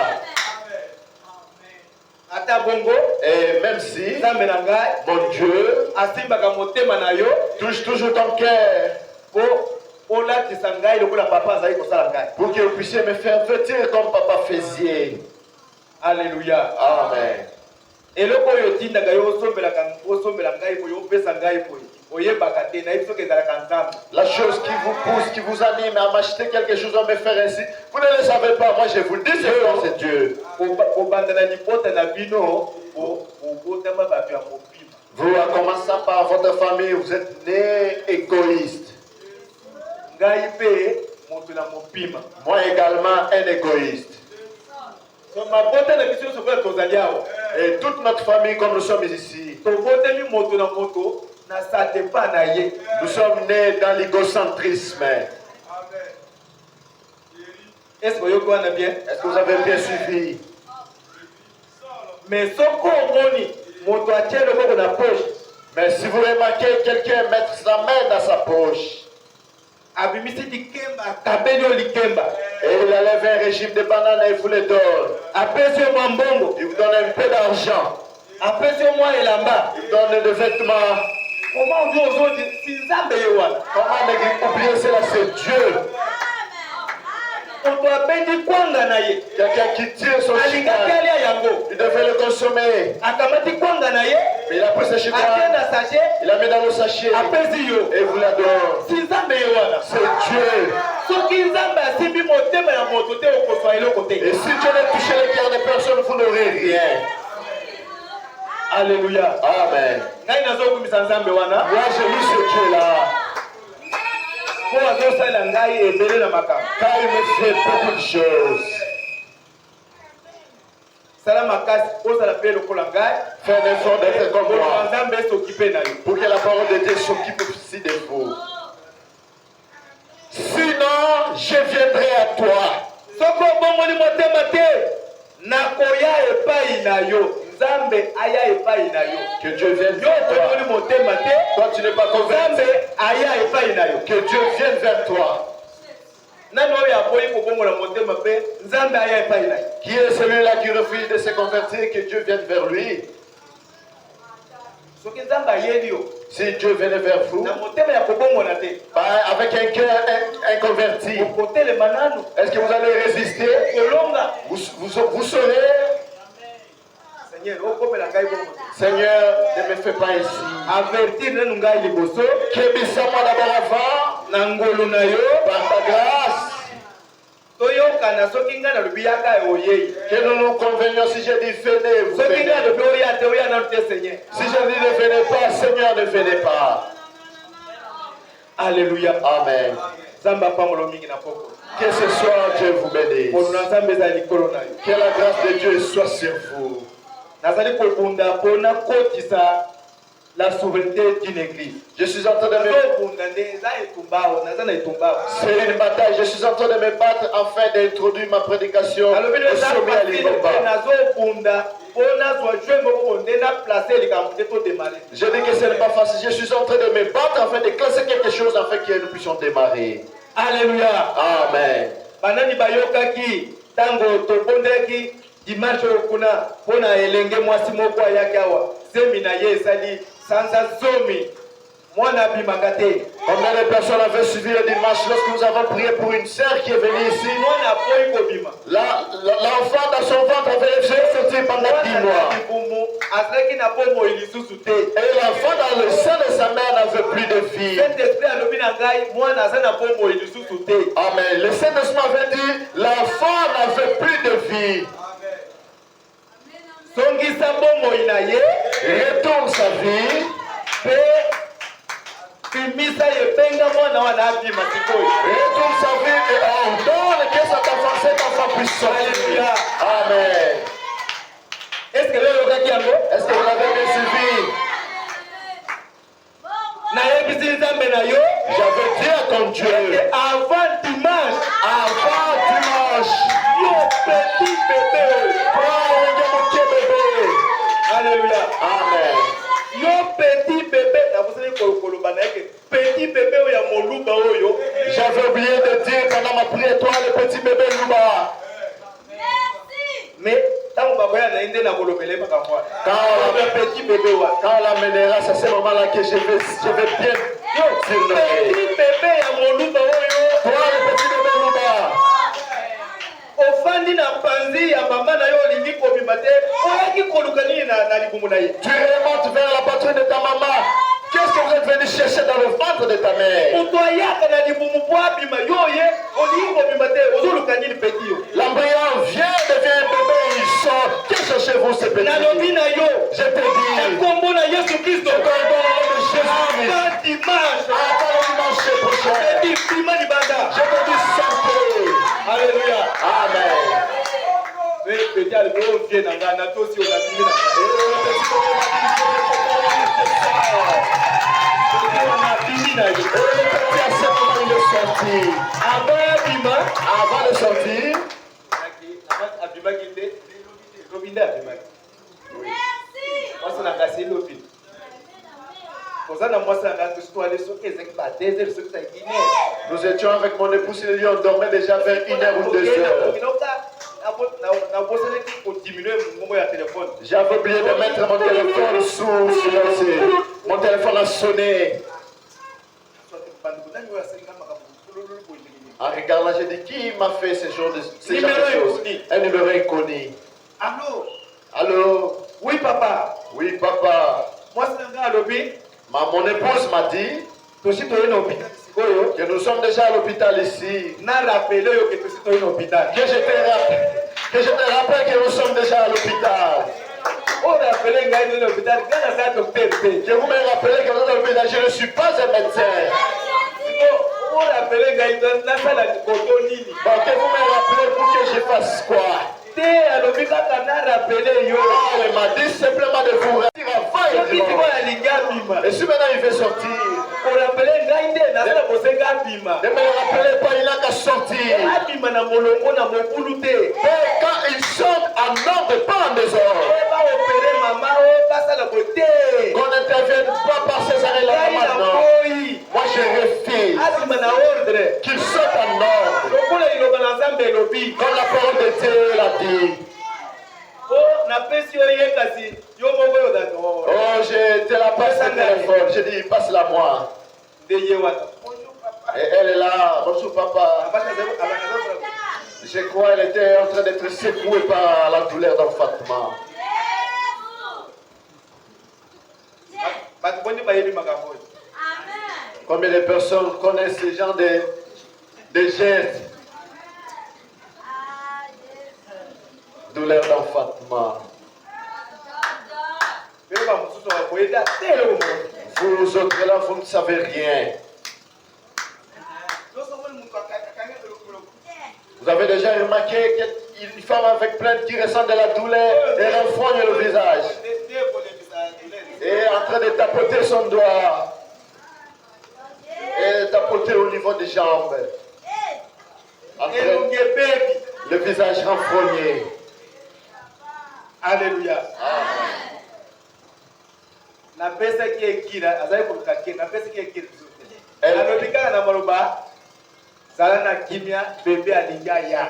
B: Et même si mon Dieu touche toujours ton cœur pour que vous puissiez me faire vêtir comme papa faisait.
A: Alléluia.
B: Amen. La chose qui vous pousse, qui vous anime à m'acheter quelque chose, à me faire ainsi, vous ne le savez pas, moi je vous le dis, c'est Dieu. Vous, en commençant par votre famille, vous êtes nés égoïstes. Moi également un égoïste. Et toute notre famille, comme nous sommes ici, nous sommes nés dans l'égocentrisme. Est-ce que vous avez bien suivi?
A: Mais
B: si vous remarquez quelqu'un mettre sa main dans sa poche, et il enlève un régime de bananes et il vous les donne. Il vous donne un peu d'argent. Il vous donne des vêtements. Comment oublier cela? C'est Dieu. Quelqu'un qui tire son chital, il devait le consommer. Mais il a pris ce chital, il l'a mis dans le sachet et vous la donne. C'est Dieu. Et si Dieu ne touché le cœur des personnes, vous n'aurez rien.
A: Alléluia.
B: Amen. Moi j'ai lu ce Dieu-là. Car il me fait beaucoup de choses. Faire l'effort d'être comme moi. Pour que la parole de Dieu s'occupe aussi de vous. Sinon, je viendrai à toi. Que Dieu vienne vers toi. Toi tu n'es pas convaincu. Que Dieu vienne vers toi. Qui est celui-là qui refuse de se convertir? Que Dieu vienne vers lui. Si Dieu venait vers vous, avec un cœur inconverti, est-ce que vous allez résister? Vous saurez. Seigneur, ne me fais pas ici. Kébissa-moi d'abord avant, par ta grâce. Que nous nous convenions. Si je dis venez, vous venez. Si je dis ne venez pas, Seigneur, ne venez pas.
A: Alléluia.
B: Amen. Que ce soir, Dieu vous bénisse. Que la grâce de Dieu soit sur vous.
A: La souveraineté d'une église.
B: Je suis en train de me... C'est une bataille. Je suis en train de me battre afin d'introduire ma prédication au sommet à l'Ibomba. Je dis que ce n'est pas facile. Je suis en train de me battre afin de classer quelque chose afin que nous puissions démarrer.
A: Alléluia.
B: Amen.
A: Dimanche kuna pona elenge mwasi moko ayaki awa semina ye esali sansa zomi mwana bimakate.
B: Combien de personnes avaient suivi le dimanche lorsque nous avons prié pour une sœur qui est venue ici? L'enfant dans son ventre avait sorti pendant 10 mois. Et l'enfant dans le sein de sa mère n'avait plus de vie. Amen. Le Saint-Esprit avait dit l'enfant n'avait plus de vie. Retourne sa vie. Retourne sa vie et ordonne que cet enfant puisse sortir. Amen.
A: Est-ce que vous l'avez bien
B: suivi? J'avais dit à ton Dieu
A: avant dimanche, petit bébé. Alléluia.
B: Amen.
A: Yo petit bébé, petit bébé oya moluba oyo.
B: J'avais oublié de dire pendant ma prière, toi le petit bébé Luba.
A: Merci. Mais quand on
B: l'amènera, c'est à ce moment-là que je vais bien surnommer.
A: Petit bébé ya moluba oyo.
B: Toi le petit bébé Luba.
A: Ofandi na panzi ya mama na yo lingi kobima te oyaki koluka nini na libumu na ye.
B: Tu remontes vers la poitrine de ta maman. Qu'est-ce que vous êtes venu chercher dans le ventre de ta mère? L'embryon vient, devient un bébé, il sort. Que cherchez-vous ce petit? Je te dis, c'est un bon nom de Jésus. Avant dimanche prochain. Je te dis santé.
A: Alléluia.
B: Amen. Avant de sortir, nous étions avec mon épouse et on dormait déjà vers 1h ou 2h. J'avais oublié de mettre mon téléphone sous silencieux. Mon téléphone a sonné. En regardant, j'ai dit, qui m'a fait ces genres de
A: Numéro
B: choses?
A: inconnu.
B: Un numéro inconnu.
C: Allô?
B: Allô?
A: Oui, papa.
B: Oui, papa.
A: Moi, c'est un gars à l'hôpital.
B: Mon épouse m'a dit
A: Toshi to un hôpital. Sikoyo.
B: que nous sommes déjà à l'hôpital ici.
A: Na rappelé yo que toshi to un hôpital.
B: Que je te rappelle que nous sommes déjà à l'hôpital.
A: On rappelé ngai dans l'hôpital. Quand on a docteur.
B: Que vous me rappelez que nous sommes à l'hôpital, je ne suis pas un médecin.
A: On rappelé ngai dans la salle de Cotonini.
B: Bon, que vous me rappelez pour que je fasse quoi?
A: Te à l'hôpital on a rappelé yo.
B: Ah, il m'a dit simplement de vous dire avant
A: Yo
B: et
A: kiti
B: dimanche.
A: kwa linga bima.
B: Et si maintenant il veut sortir,
A: On rappelé ngai nde na sala bosenga bima.
B: ne me rappelez pas, il n'a qu'à sortir.
A: Abima na molongo na mokulu te.
B: Mais quand ils sortent en ordre, pas en désordre.
A: Ba opérer maman o pasa la beauté.
B: Qu'on n'intervienne pas par ces arrêts-là
A: Ngai na
B: maintenant.
A: koi.
B: Moi je refuse
A: Abima na ordre.
B: qu'ils sortent en ordre.
A: Lokola iloba na Nzambe elobi.
B: Comme la parole de Dieu l'a dit.
A: Oh, na pesi yo ye kasi yo moko yo dato.
B: Oh, je te la passe le téléphone. J'ai dit, passe-la moi.
A: Ndeye wana. Bonjour papa.
B: Et elle est là. Bonjour papa.
A: Abana zebo abana.
B: Je crois qu'elle était en train d'être secouée par la douleur d'enfantement.
A: Bato boni bayebi makambo.
B: Combien de personnes connaissent ce genre de gestes? Douleur d'enfantement.
A: Beba mususu wa koyeda tele mo.
B: Vous autres là, vous ne savez rien. Vous avez déjà remarqué qu'une femme avec plainte qui ressent de la douleur et renfrogne le visage. Et est en train de tapoter son doigt. Et tapoter au niveau des jambes. En train- le visage renfrogné.
A: Alléluia. Na pesa ki ekira azali koluka ke na pesa ki ekira. Alobika na maloba zala na kimia bébé alinga ya.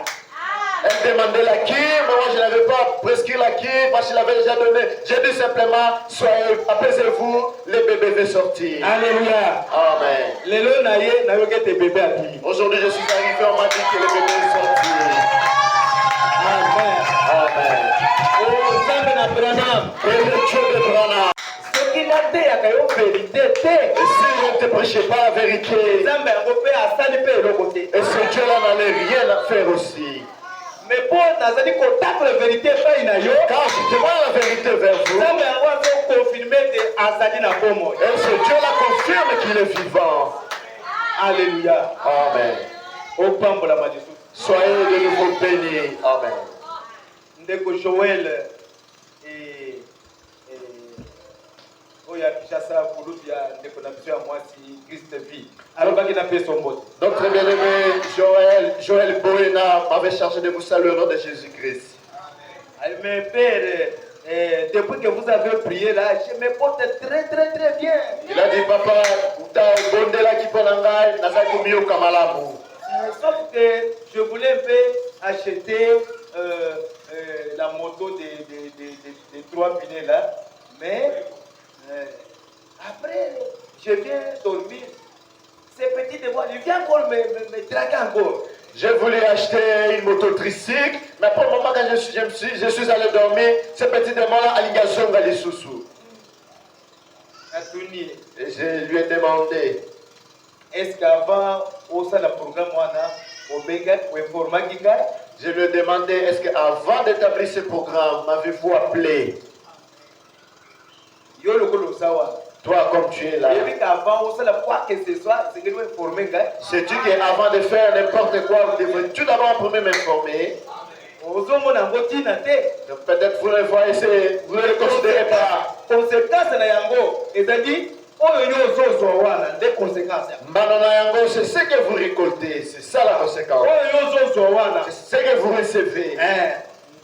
B: Elle demandait la qui, mais moi je n'avais pas prescrit la qui parce qu'il avait déjà donné. J'ai dit simplement, soyez, apaisez-vous, le bébé va sortir.
A: Alléluia.
B: Amen.
A: Lelo na ye na yoke te bébé abimi.
B: Aujourd'hui je suis arrivé, on m'a dit que le bébé est sorti.
A: Amen.
B: Amen.
A: Oh Nzambe na Branham.
B: Et le Dieu de Branham.
A: Soki na te yaka yo vérité te.
B: Et si je ne te prêchais pas la vérité,
A: Nzambe yango pe asali pe eloko te.
B: et ce Dieu-là n'allait rien à faire aussi.
A: Mais pour nazali kotaka la vérité epai na yo.
B: Quand je demande la vérité vers vous,
A: Nzambe yango azo confirmer te azali na bomoi.
B: et ce Dieu-là confirme qu'il est vivant.
A: Alléluia.
B: Amen.
A: Opambola majesu.
B: Soyez de nouveau bénis. Amen.
A: Ndeko Joël oyo ya Kinshasa kulutu ya ndeko na biso ya mwasi Christ vie alobaki na peso mbote.
B: Notre bien-aimé Joël Boena m'avait chargé de vous saluer au nom de Jésus-Christ.
A: Mais père, depuis que vous avez prié là, je me porte très très très bien.
B: Il a dit, papa, bondela kiponangai, nazaki miyoka malamu.
A: Sauf que je voulais un peu acheter la moto des 3 pneus là, mais après je viens dormir. C'est petit de moi, il vient encore me traquer encore.
B: J'ai voulu acheter une moto tricycle, mais pour le moment, quand je suis allé dormir, ce petit démon-là a l'ingazonga les sous-sous. Et je lui ai demandé,
A: est-ce qu'avant, au sein du programme,
B: je lui ai demandé, est-ce qu'avant d'établir ce programme, m'avez-vous appelé? Toi, comme tu es là, sais-tu qu'avant de faire n'importe quoi, vous devez tout d'abord en premier m'informer? Peut-être vous ne voyez, vous ne le considérez pas. Manona yango, c'est ce que vous récoltez, c'est ça la conséquence. C'est ce que vous recevez.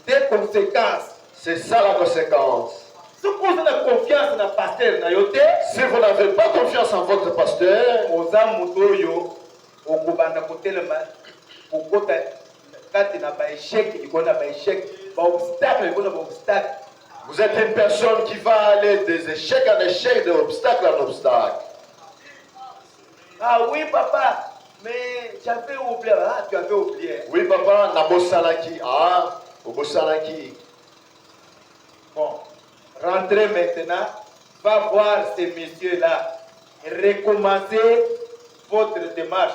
A: Des conséquences.
B: C'est ça la conséquence.
A: Si vous avez confiance dans le pasteur,
B: si vous n'avez pas confiance en votre pasteur, vous êtes une personne qui va aller des échecs en échec, d'obstacle en obstacle.
A: Ah oui, papa, Mais j'avais oublié. Ah, tu avais oublié.
B: Oui, papa, Nabosalaki. Ah, Obosalaki.
A: Bon, rentrez maintenant. Va voir ces messieurs-là. Recommencez votre démarche.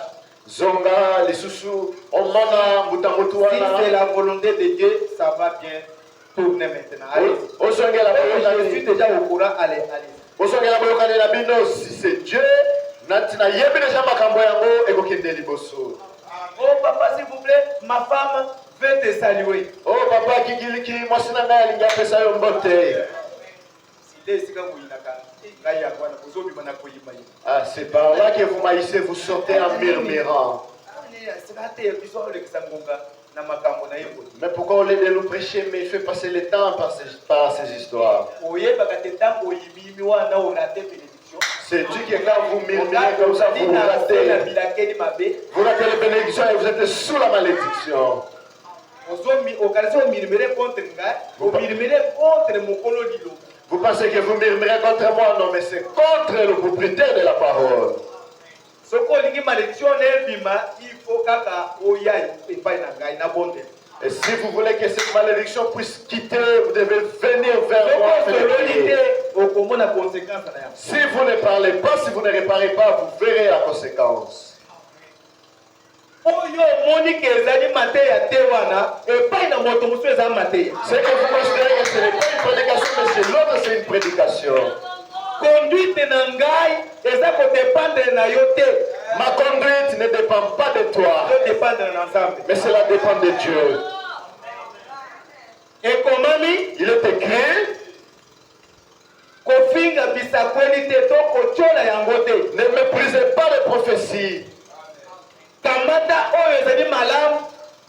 B: Zonga, les sous Omana,
A: Si
B: Mutamutuana.
A: c'est la volonté de Dieu, ça va bien tourner maintenant. Allez. Je suis déjà au courant. Allez, allez.
B: Si c'est Dieu, Natina Yebi déjà Makambo Yango, et Kokinde Liboso.
A: Oh papa, s'il vous plaît, ma femme veut te saluer.
B: Oh papa, Kigiliki, moi c'est Nanga, Linga Pesa Yombote. Ah, c'est par là que vous maïssez, vous sortez en murmurant. Mais pourquoi on l'aide de nous prêcher, mais il fait passer le temps par ces histoires? C'est Dieu qui, quand vous murmurez comme ça, vous ratez. Vous ratez les bénédictions et vous êtes sous la malédiction. Vous pensez que vous murmurez contre moi? Non, mais c'est contre le propriétaire de la parole. Et si vous voulez que cette malédiction puisse quitter, vous devez venir vers moi. Si vous ne parlez pas, si vous ne réparez pas, vous verrez la conséquence. Ce que vous considérez que ce n'est pas une prédication, mais c'est l'autre, c'est une prédication. Ma conduite ne dépend pas de toi, mais cela dépend de Dieu.
A: Et comment
B: il est écrit, ne méprisez pas les prophéties.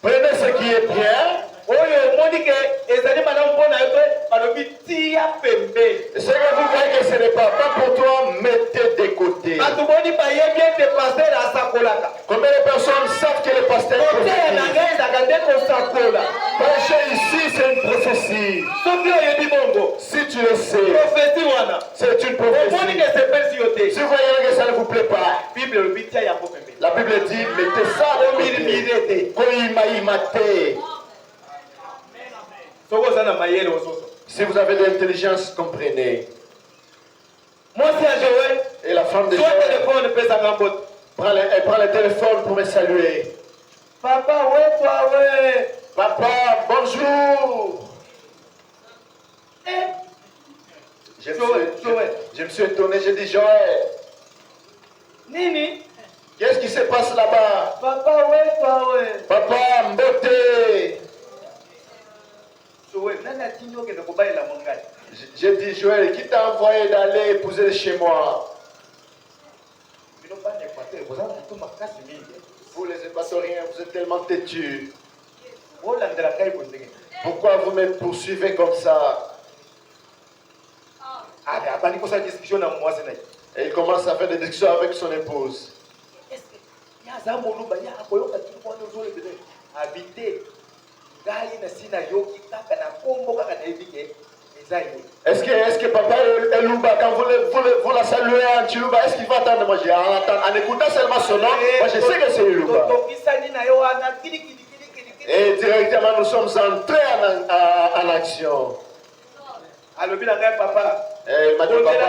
B: Prenez ce qui est bien. Et ce que vous voyez que ce n'est pas pour toi, mettez de côté. Combien de personnes savent que le pasteur prêcher ici, c'est une prophétie. Si tu le sais, c'est une prophétie. Si vous voyez que ça ne vous plaît pas, la Bible dit, mettez ça de côté. Si vous avez de l'intelligence, comprenez. Et la femme de Joël, elle prend le téléphone pour me saluer.
A: Papa, ouais, toi, ouais.
B: Papa, bonjour. Je me suis étonné, j'ai dit Joël.
A: Nini?
B: Qu'est-ce qui se passe là-bas?
A: Papa, ouais, toi, ouais.
B: Papa, Mbote. J'ai dit Joël, qui t'a envoyé d'aller épouser chez moi? Vous les équatoriens, vous êtes tellement têtus. Pourquoi vous me poursuivez comme ça? Et il commence à faire des discussions avec son épouse. Est-ce que papa Elouba, quand vous la saluez en Chilouba, est-ce qu'il va attendre? Moi, en écoutant seulement son nom, moi je sais que c'est Elouba. Et directement, nous sommes entrés en action. Et il m'a dit, papa,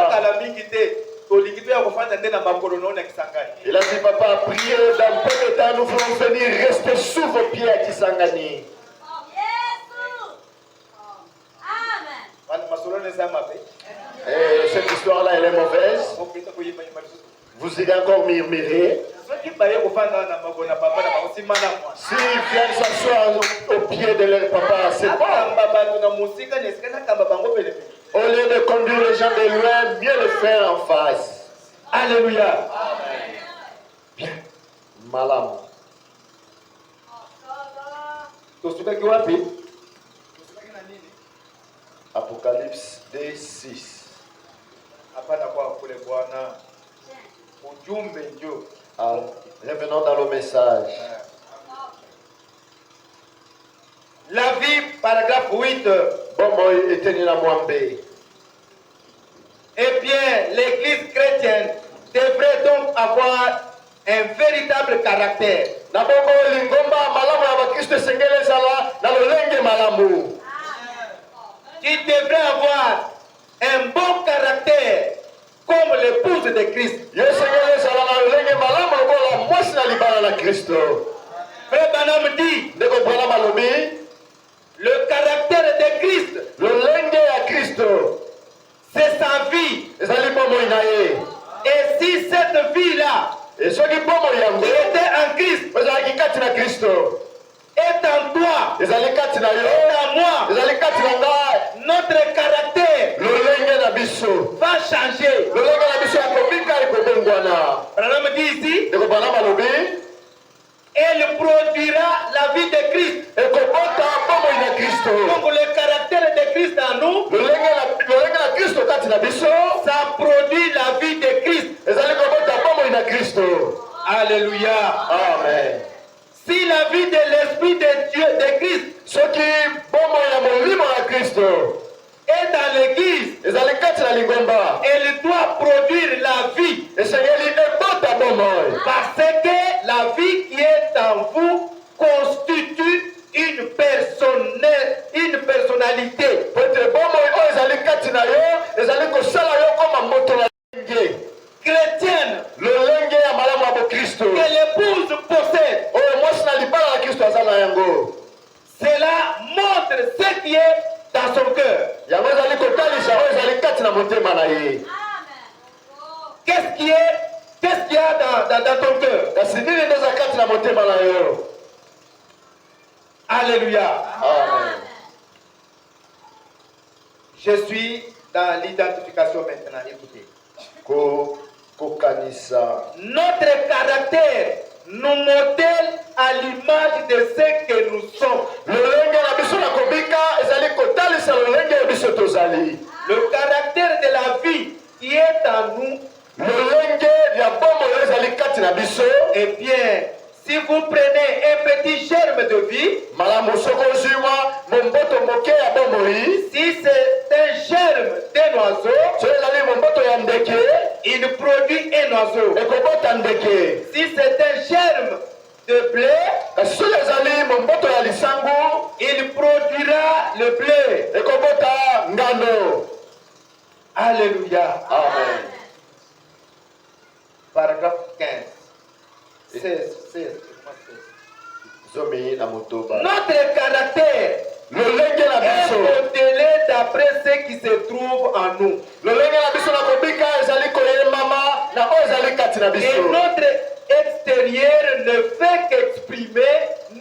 B: il a dit, papa, priez dans peu de temps, nous voulons venir rester sous vos pieds à Kisangani. Et cette histoire-là, elle est mauvaise. Vous irez encore murmurer. S'ils viennent s'asseoir au pied de leur papa, c'est bon. Au lieu de conduire les gens de loin, mieux le faire en face.
A: Alléluia.
B: Bien. Malam. Apocalypse 2:6. Revenons dans le message.
A: La vie, paragraphe 8. Eh bien, l'église chrétienne devrait donc avoir un véritable caractère.
B: Na bongo lingomba malamu ya bakristo esengeli ezala na lolenge malamu.
A: Tu devrais avoir un bon caractère comme l'épouse de Christ.
B: Yo esengeli ezala na lolenge malamu lokola mwasi na libala na Kristo.
A: Frère Branham dit,
B: Ndeko Branham alobi,
A: le caractère de Christ,
B: lolenge ya Kristo
A: c'est sa vie.
B: ezali bomoi na ye.
A: Et si cette vie-là
B: Esoki bomoi yango
A: qui était en Christ
B: ezalaki kati na Kristo
A: est en toi,
B: ezali kati na yo
A: est en moi,
B: ezali kati na ngai,
A: notre caractère
B: lolenge na biso
A: va changer.
B: lolenge na biso ekobika ekobongwana.
A: Branham dit ici,
B: Ndeko Branham alobi,
A: elle produira la vie de Christ.
B: ekobota bomoi na Kristo.
A: Donc le caractère de Christ en nous,
B: lolenge na Kristo kati na biso
A: ça produit la vie de Christ.
B: ezali kobota bomoi na Kristo.
A: Alléluia.
B: Amen.
A: Si la vie de l'Esprit de Dieu, de Christ,
B: Soki bomoi ya molimo ya Kristo
A: est dans l'Église,
B: ezali kati na lingomba,
A: elle doit produire la vie.
B: esengeli ebota bomoi.
A: Parce que la vie qui est en vous constitue une personnalité.
B: Pete bomoi oyo ezali kati na yo ezali kosala yo koma moto na lenge
A: Chrétienne
B: lolenge ya malamu ya bokristo
A: que l'épouse possède.
B: oyo mwasi na libala na Kristo aza na yango.
A: Cela montre ce qui est dans son cœur.
B: Yango ezali kotalisa oyo ezali kati na motema na ye.
A: Qu'est-ce qu'il y a dans ton cœur?
B: Kasi nini nde eza kati na motema na yo?
A: Alléluia.
B: Amen.
A: Je suis dans l'identification maintenant. Écoutez.
B: Kokanisa.
A: Notre caractère nous modèle à l'image de ce que nous sommes.
B: Lolenge na biso na kobika ezali kotalisa lolenge ya biso tozali.
A: Le caractère de la vie qui est en nous,
B: lolenge ya bomoi ezali kati na biso.
A: eh bien, si vous prenez un petit germe de vie,
B: malamu soko ozwima momboto moke ya bomoi,
A: si c'est un germe d'un oiseau,
B: so ezali momboto ya ndeke,
A: il produit un oiseau.
B: ekobota ndeke.
A: Si c'est un germe de blé,
B: Kasi soki ezali momboto ya lisangu,
A: il produira le blé.
B: ekobota ngano.
A: Alléluia.
B: Amen.
A: Paragraphe 15. 16.
B: Zomi na motoba.
A: Notre caractère
B: Lolenge na
A: est
B: biso.
A: modélé d'après ce qui se trouve en nous.
B: Lolenge na biso na kobika ezali koyemama na oyo ezali kati na
A: Et
B: biso.
A: notre extérieur ne fait qu'exprimer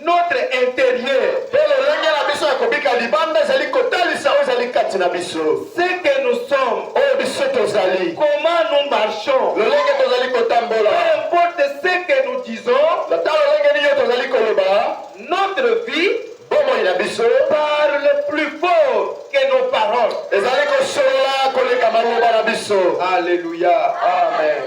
A: notre intérieur.
B: Pe lolenge na biso ya kobika libanda ezali kotalisa oyo ezali kati na biso.
A: Ce que nous sommes,
B: Oyo biso tozali.
A: comment nous marchons,
B: Lolenge tozali
A: peu
B: kotambola.
A: importe ce que nous disons,
B: Tata lolenge nini yo tozali koloba.
A: notre vie
B: Bomoi na biso
A: parle plus fort que nos paroles.
B: ezali kosolola koleka maloba na biso.
A: Alléluia.
B: Amen.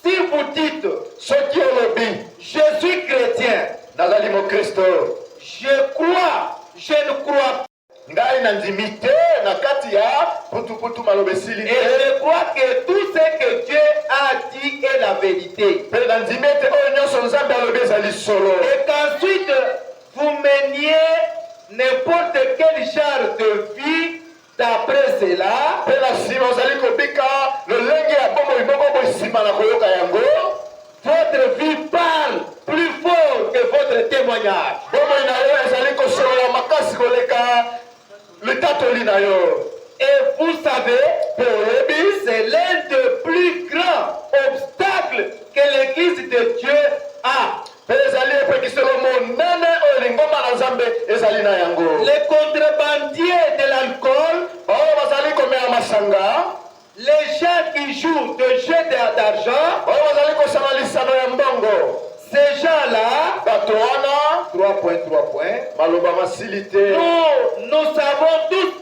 A: Si vous dites,
B: Soki olobi
A: je suis chrétien,
B: nazali mokristo,
A: je ne crois pas.
B: ngai nandimi te na kati ya putuputu maloba esili
A: Et
B: te.
A: je crois que tout ce que Dieu a dit est la vérité.
B: Mpe nandimi ete oyo nyonso nzambe alobi ezali solo.
A: Et qu'ensuite, vous meniez n'importe quel genre de vie d'après cela.
B: Mpe na nsima ozali kobika lolenge ya bomoi moko boye nsima na koyoka yango.
A: Votre vie parle plus fort que votre témoignage.
B: Bomoi na yo ezali kosolola makasi koleka litatoli na yo.
A: Et vous savez, c'est l'un des plus grands obstacles que l'Église de Dieu a.
B: Mpe ezali epekiselo monene oyo lingomba na nzambe ezali na yango.
A: Les contrebandiers de l'alcool,
B: baoyo bazali komela masanga,
A: les gens qui jouent de jeux d'argent,
B: baoyo bazali kosala lisano ya mbongo,
A: ces gens-là,
B: bato wana
A: 3 points,
B: maloba masili te.
A: nous savons tous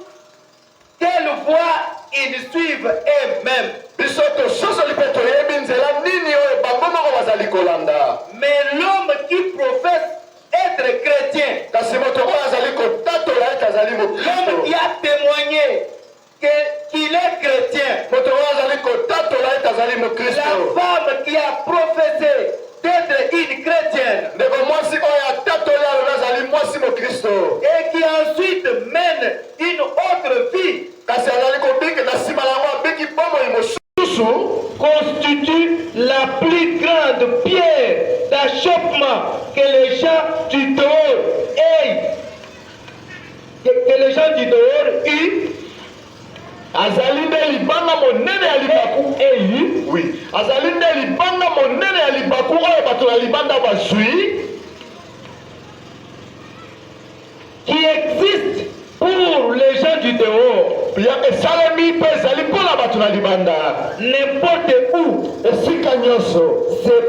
A: quelle voie ils suivent eux-mêmes.
B: Biso tososoli mpe toyebi nzela nini oyo bango moko bazali kolanda.
A: Mais l'homme qui professe être chrétien,
B: Kasi moto oyo azali kotatola ete azali
A: l'homme qui
B: mokristo,
A: a témoigné qu'il est chrétien,
B: moto oyo azali kotatola ete azali
A: femme qui a professé d'être une chrétienne et qui ensuite mène une autre vie constitue la plus grande pierre d'achoppement que les gens du dehors aient, que les gens du dehors eurent.
B: Azalinde libanga monene ya libaku eyi, oui. Azalinde libanga monene ya libaku oyo bato na libanda bazui,
A: qui existe pour les gens du dehors. N'importe où, c'est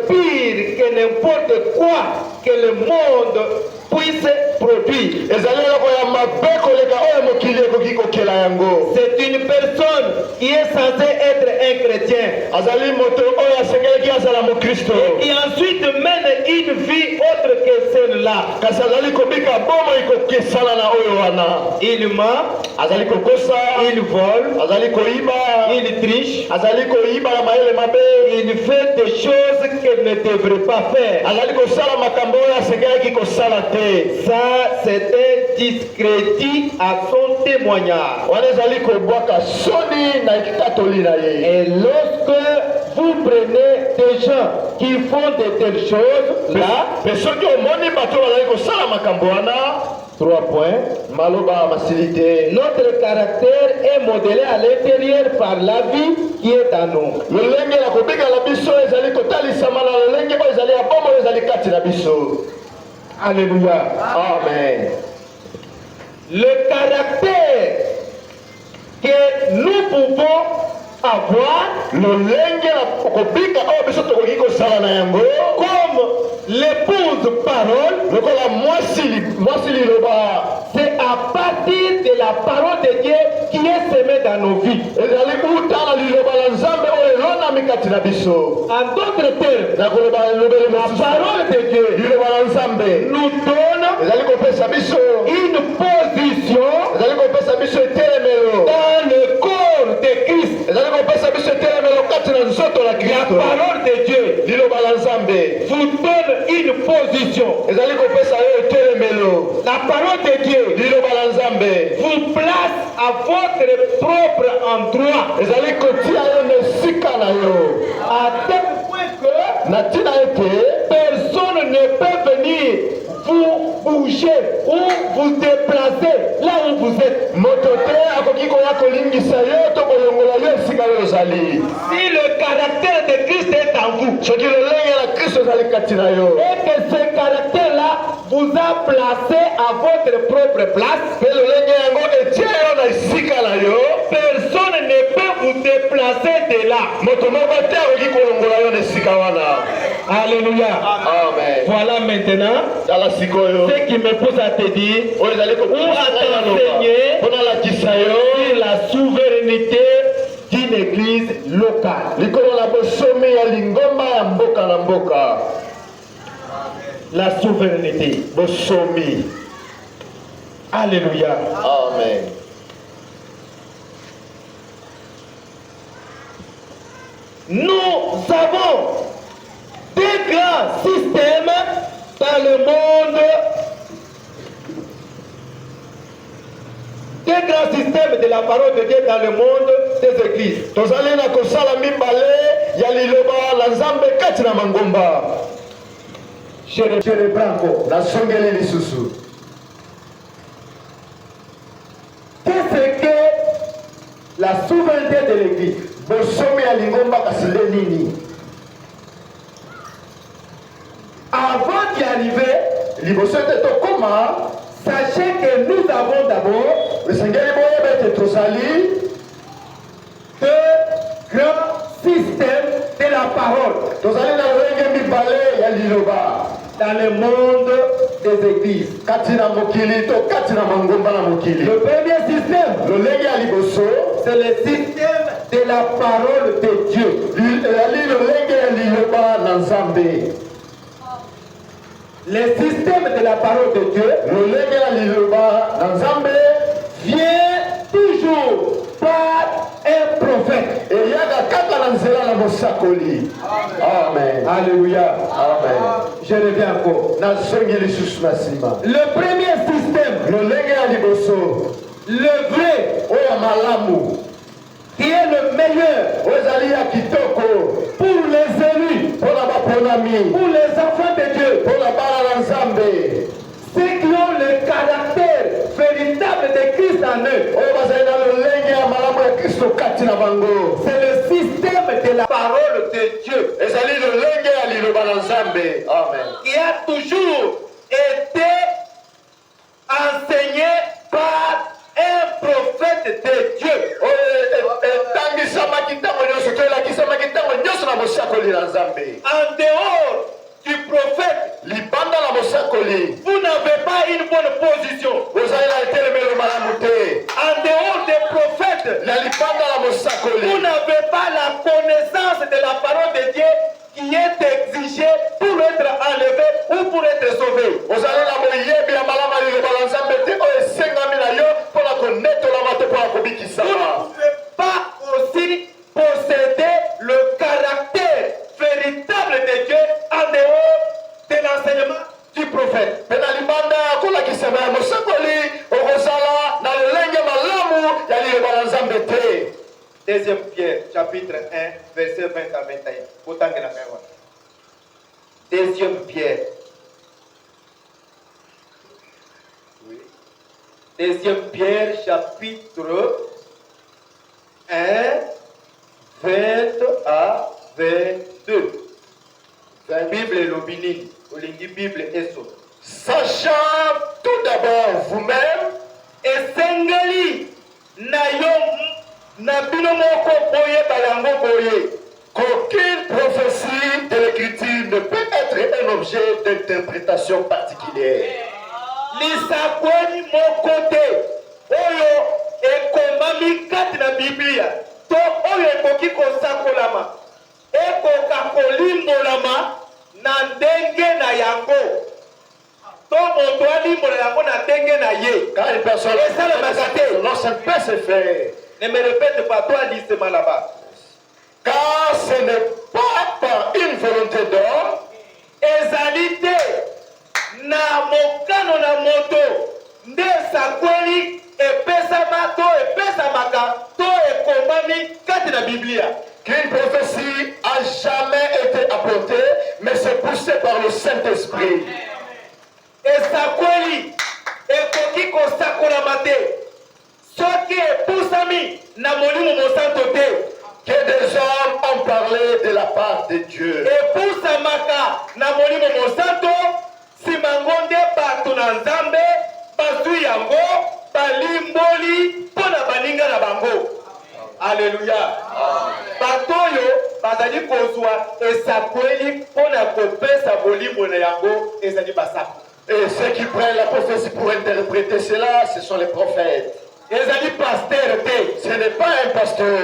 A: pire que n'importe quoi que le monde puisse produire. C'est une personne qui est censée être un chrétien et qui ensuite mène une vie autre que celle-là. Il ment, il vole, il triche, il fait des choses qu'il ne devrait pas faire. Ça, c'est un discrédit à son témoignage. Et lorsque vous prenez des gens qui font de telles choses, là, 3 points. Notre caractère est modélé à l'intérieur par la vie qui est en nous. Alléluia.
B: Amen.
A: Le caractère que nous pouvons avoir comme l'épouse parole, c'est à partir de la parole de Dieu qui est semée dans nos vies. En d'autres termes, la parole de Dieu nous donne une position dans le corps de Christ. La parole de Dieu vous donne une position. La parole de Dieu vous place à votre propre endroit. À tel point que personne ne peut venir vous bouger ou vous déplacer là où vous êtes. Si le caractère de Christ est en vous, et que ce caractère-là vous a placé à votre propre place, personne ne peut vous déplacer de là. Alléluia.
B: Amen.
A: Voilà maintenant ce qui me pousse à te dire ou à t'enseigner sur la souveraineté d'une église locale. La souveraineté. Alléluia.
B: Amen.
A: Nous avons des grands systèmes dans le monde, des grands systèmes de la parole de Dieu dans le monde des églises. Je reprends encore. Qu'est-ce que la souveraineté de l'église? Avant d'y arriver, sachez que nous avons d'abord deux grands systèmes de la parole dans le monde des églises. Le premier système, c'est le système de la parole de Dieu. Le système de la parole de Dieu vient toujours par un un prophète.
B: Amen.
A: Alléluia.
B: Amen.
A: Je reviens encore. Le premier système, le vrai, qui est le meilleur pour les élus, pour les enfants de Dieu, ceux qui ont le caractère véritable de Christ en eux. C'est le système de la parole de Dieu qui a toujours été enseigné par un prophète de Dieu. En dehors du prophète, vous n'avez pas une bonne position. En dehors des prophètes, vous n'avez pas la connaissance de la parole de Dieu qui est exigée pour être enlevé ou pour être sauvé. Vous ne pouvez pas aussi posséder le caractère véritable de Dieu en dehors de l'enseignement du prophète. Deuxième Pierre, chapitre 1, verset 20 à 21. Deuxième Pierre. Oui. Deuxième Pierre, chapitre 1, 20 à 22. Bible et l'obinine. Bible et so.
B: Sachant tout d'abord vous-même,
A: et sengeli na yo na bino moko boye balango boye,
B: qu'aucune prophétie de l'écriture ne peut être un objet d'interprétation particulière.
A: Lisakweni moko te oyo ekombami kati na Biblia to oyo ekoki kosakolama ekoka kolimbolama na ndenge na yango.
B: Quand une personne lorsqu'elle peut se faire,
A: ne me répète pas, toi dis seulement là-bas.
B: Car ce n'est pas par une volonté d'homme,
A: ezalite na mokano na moto nde sakweli epesama to epesamaka to ekombami kati na Biblia.
B: Qu'une prophétie a jamais été apportée, mais c'est poussé par le Saint-Esprit.
A: Esakweli ekoki kosakolama te soki epusami na molimo mosantu te.
B: Que des hommes ont parlé de la part de Dieu.
A: Epusamaka na molimo mosantu simango nde bato na Nzambe bazwi yango balimboli mpo na baninga na bango. Alléluia. Bato oyo bazali kozwa esakweli mpo na kopesa molimo na yango ezali basako.
B: Et ceux qui prennent la prophétie pour interpréter cela, ce sont les prophètes.
A: Ezali pasteur te.
B: Ce n'est pas un pasteur.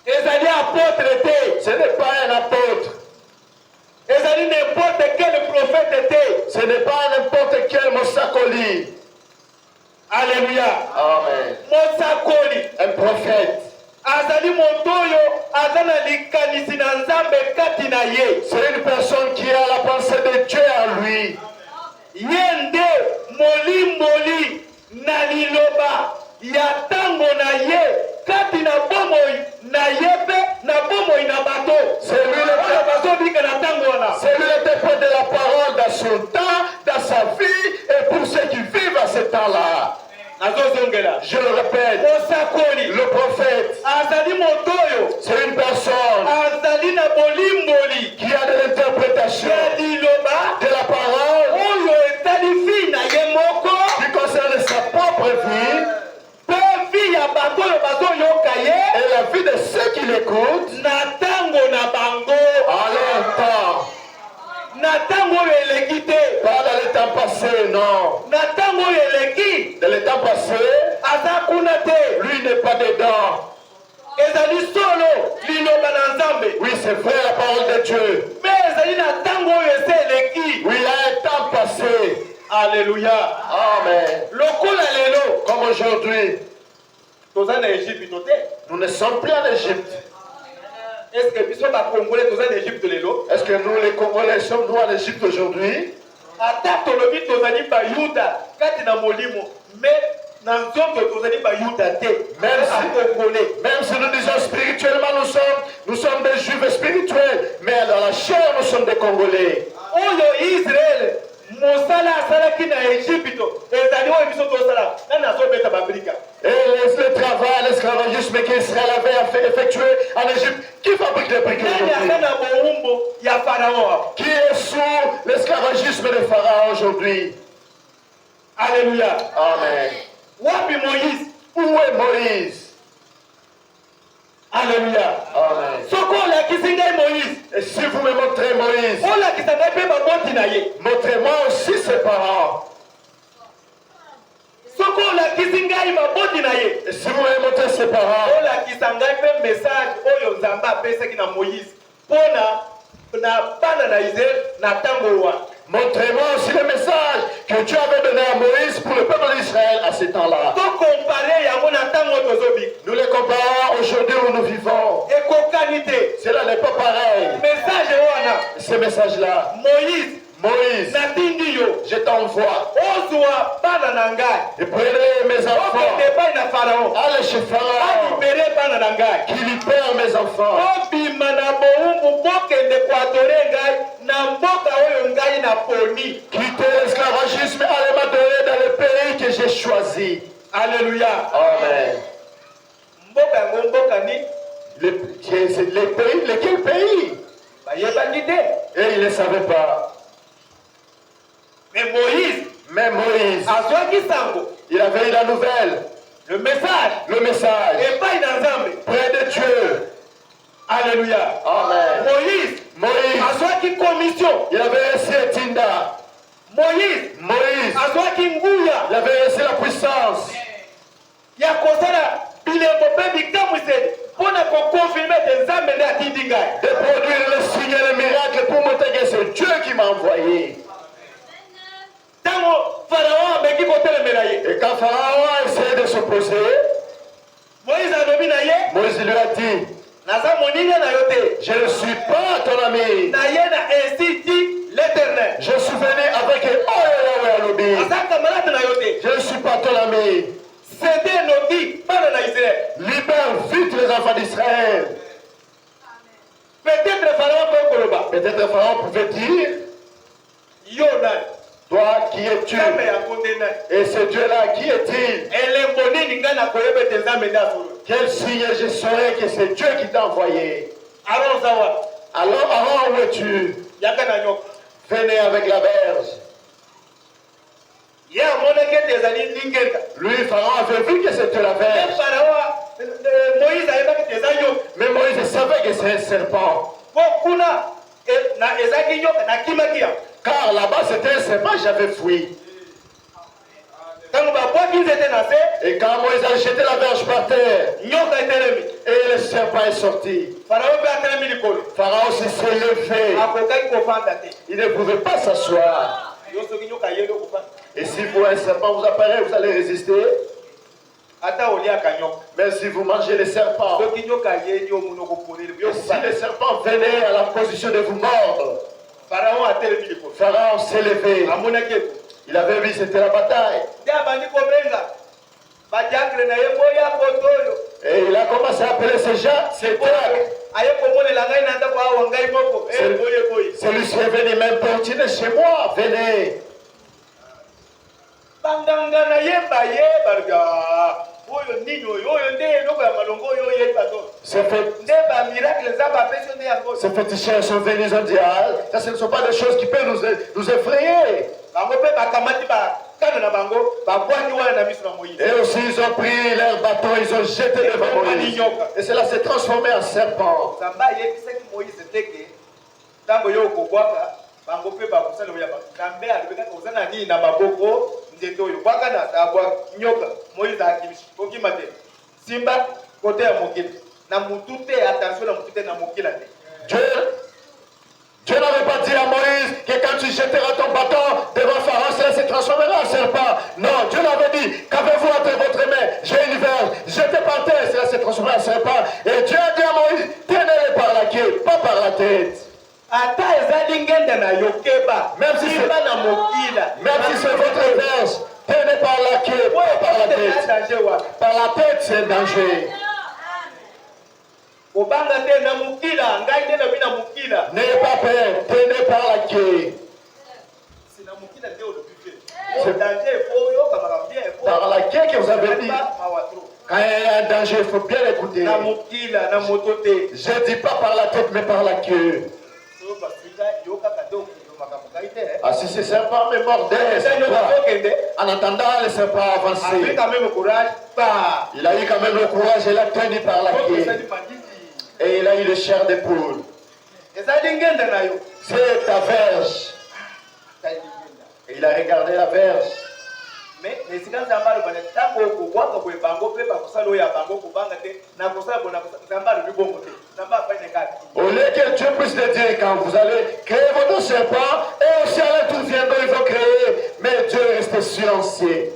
A: Ezali apôtre te.
B: Ce n'est pas un apôtre.
A: Ezali n'importe quel prophète te.
B: Ce n'est pas n'importe quel Mosakoli.
A: Alléluia.
B: Amen.
A: Mosakoli.
B: Un prophète.
A: Azali montoyo azana likanisi na Nzambe kati na ye.
B: C'est une personne qui a la pensée de Dieu en lui.
A: Yende moli na liloba ya tango na ye kati na bomoi na yebe na bomoi na bato. C'est lui
B: le dépôt de la parole dans son temps, dans sa vie et pour ceux qui vivent à ce temps-là. Je le répète, le prophète, c'est une personne qui a de l'interprétation de la parole qui concerne sa propre vie et la vie de ceux qui l'écoutent à leur temps. Pas dans le temps passé, non. Dans le temps passé, lui n'est pas dedans. Oui, c'est vrai la parole de Dieu. Oui, il y a un temps passé.
A: Alléluia.
B: Amen. Comme aujourd'hui.
A: toza na Égypte tote.
B: Nous ne sommes plus en Égypte.
A: Est-ce que biso ba Congolais toza na Égypte lelo?
B: Est-ce que nous, les Congolais, sommes nous en Égypte aujourd'hui?
A: Ata tolobi tozali ba Yuda kati na molimo, mais na nzoto tozali ba Yuda te.
B: Même si nous disons spirituellement nous sommes des Juifs spirituels, mais dans la chair nous sommes des Congolais.
A: Oyo Israël mosala asalaki na Égypte ezali oyo biso tosala nani azobeta babrika.
B: Et le travail, l'esclavagisme qu'Israël avait effectué en Égypte, qui fabrique les briques aujourd'hui? Qui est sous l'esclavagisme de Pharaon aujourd'hui?
A: Alléluia.
B: Amen.
A: Wapi Moïse?
B: Où est Moïse?
A: Alléluia.
B: Amen.
A: Moïse.
B: Et si vous me montrez Moïse, montrez-moi aussi ses parents. Et si vous me montrez ses parents, montrez-moi aussi le message que Dieu avait donné à Moïse pour le peuple d'Israël à ce temps-là. Nous les comparons aujourd'hui où nous vivons. Cela n'est pas pareil. Ce message-là, Moïse, je t'envoie. Et prenez mes enfants. Allez chez Pharaon. Qu'il libère mes enfants. Quittez l'esclavagisme, allez m'adorer dans le pays que j'ai choisi.
A: Alléluia.
B: Amen. Lesquels pays? Et il ne savait pas.
A: Mais Moïse,
B: il avait eu la nouvelle,
A: le message,
B: près de Dieu.
A: Alléluia.
B: Amen.
A: Moïse,
B: il avait reçu Tinda.
A: Moïse,
B: il avait reçu la puissance. De produire le signe et le miracle pour montrer que c'est Dieu qui m'a envoyé. Et quand Pharaon a essayé de s'opposer, Moïse lui a dit, je ne suis pas ton ami. Je suis venu avec je ne suis pas ton ami. Libère vite les enfants d'Israël. Peut-être Pharaon pouvait dire, toi qui es-tu? Et ce Dieu-là, qui est-il? Quel signe je saurais que c'est Dieu qui t'a envoyé? Alors Aaron, où es-tu? Venez avec la verge. Lui, Pharaon avait vu que c'était la verge. Mais Moïse savait que c'est un serpent. Car là-bas c'était un serpent, j'avais fui. Et quand Moïse a jeté la verge par terre, et le serpent est sorti. Pharaon s'est levé. Il ne pouvait pas s'asseoir. Et si vous, un serpent vous apparaît, vous allez résister. Mais si vous mangez les serpents, si les serpents venaient à la position de vous mordre, Pharaon s'est levé. Il avait vu, c'était la bataille. Et il a commencé à appeler ces gens, ces dracs. Celui-ci est venu m'importuner chez moi, venez. Ces féticheurs sont venus, ils ont dit, ça ce ne sont pas des choses qui peuvent nous effrayer. Et aussi ils ont pris leur bâton, ils ont jeté devant Moïse. Et cela s'est transformé en serpent. Dieu n'avait pas dit à Moïse que quand tu jetteras ton bâton devant Pharaon, cela se transformera en serpent. Non, Dieu l'avait dit, qu'avez-vous entre votre main? J'ai une verge, jetez transformé en serpent. Et Dieu a dit à Moïse, tenez-les par la queue, pas par la tête. Même si c'est votre verge, tenez par la queue, pas par la tête. Par la tête, c'est un danger. N'ayez pas peur, tenez par la queue. Par la queue que vous avez dit. Quand il y a un danger, il faut bien écouter. Je ne dis pas par la tête, mais par la queue. Ah, si c'est serpent, mais mordait. En attendant, le serpent a avancé. Il a eu quand même le courage et l'a tenu par la queue. Et il a eu le chair de poule. C'est ta verge. Et il a regardé la verge. Au lieu que Dieu puisse le dire quand vous allez créer votre serpent, et aussi à tout viendra, ils vont créer, mais Dieu est resté silencieux.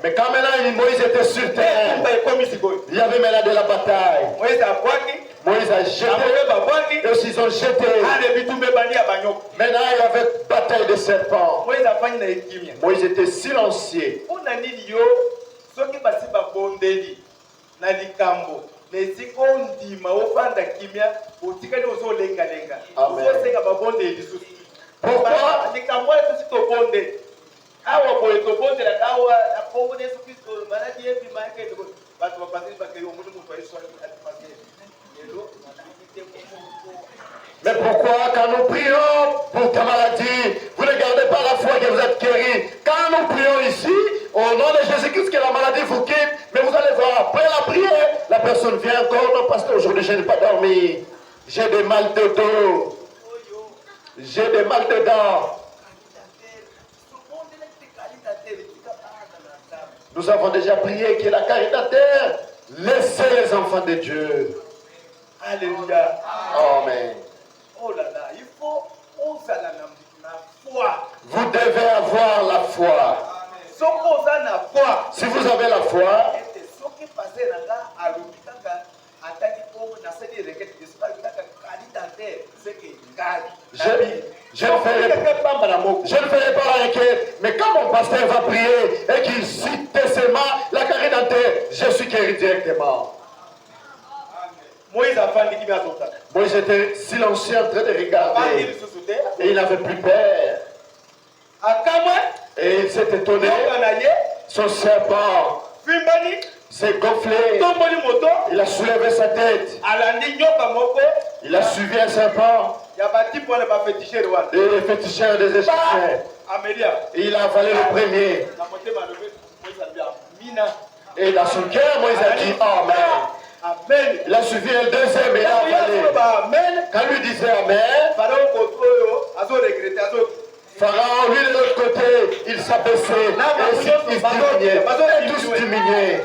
B: Mais quand maintenant Moïse était sur terre, il y avait maintenant de la bataille. Moïse a jeté, et aussi ils ont jeté. Maintenant il y avait bataille de serpents. Moïse était silencieux. Mais pourquoi quand nous prions pour ta maladie, vous ne gardez pas la foi que vous êtes guéri? Quand nous prions ici, au nom de Jésus-Christ, que la maladie vous quitte, mais vous allez voir, après la prière, la personne vient encore, non pasteur, aujourd'hui je n'ai pas dormi, j'ai des mal de dos, j'ai des mal de dents. Nous avons déjà prié que la caritateur laissez les enfants de Dieu.
A: Alléluia.
B: Amen.
A: Oh là là, il faut la foi.
B: Vous devez avoir la foi. Si vous avez la foi, je ne ferai pas inquiet, mais quand mon pasteur va prier et qu'il cite seulement la carie dentaire, je suis guéri directement. Moïse était silencieux en train de regarder et il n'avait plus peur. Et il s'est étonné. Son serpent s'est gonflé. Il a soulevé sa tête. Il a suivi un serpent. Et les féticheurs des Égyptiens. Et il a avalé le premier. Et dans son cœur, Moïse a dit Amen.
A: Amen.
B: Il a suivi un deuxième et il a avalé. Quand lui disait Amen, Pharaon, lui de l'autre côté, il s'abaissait et il diminuait. Et tous diminuaient.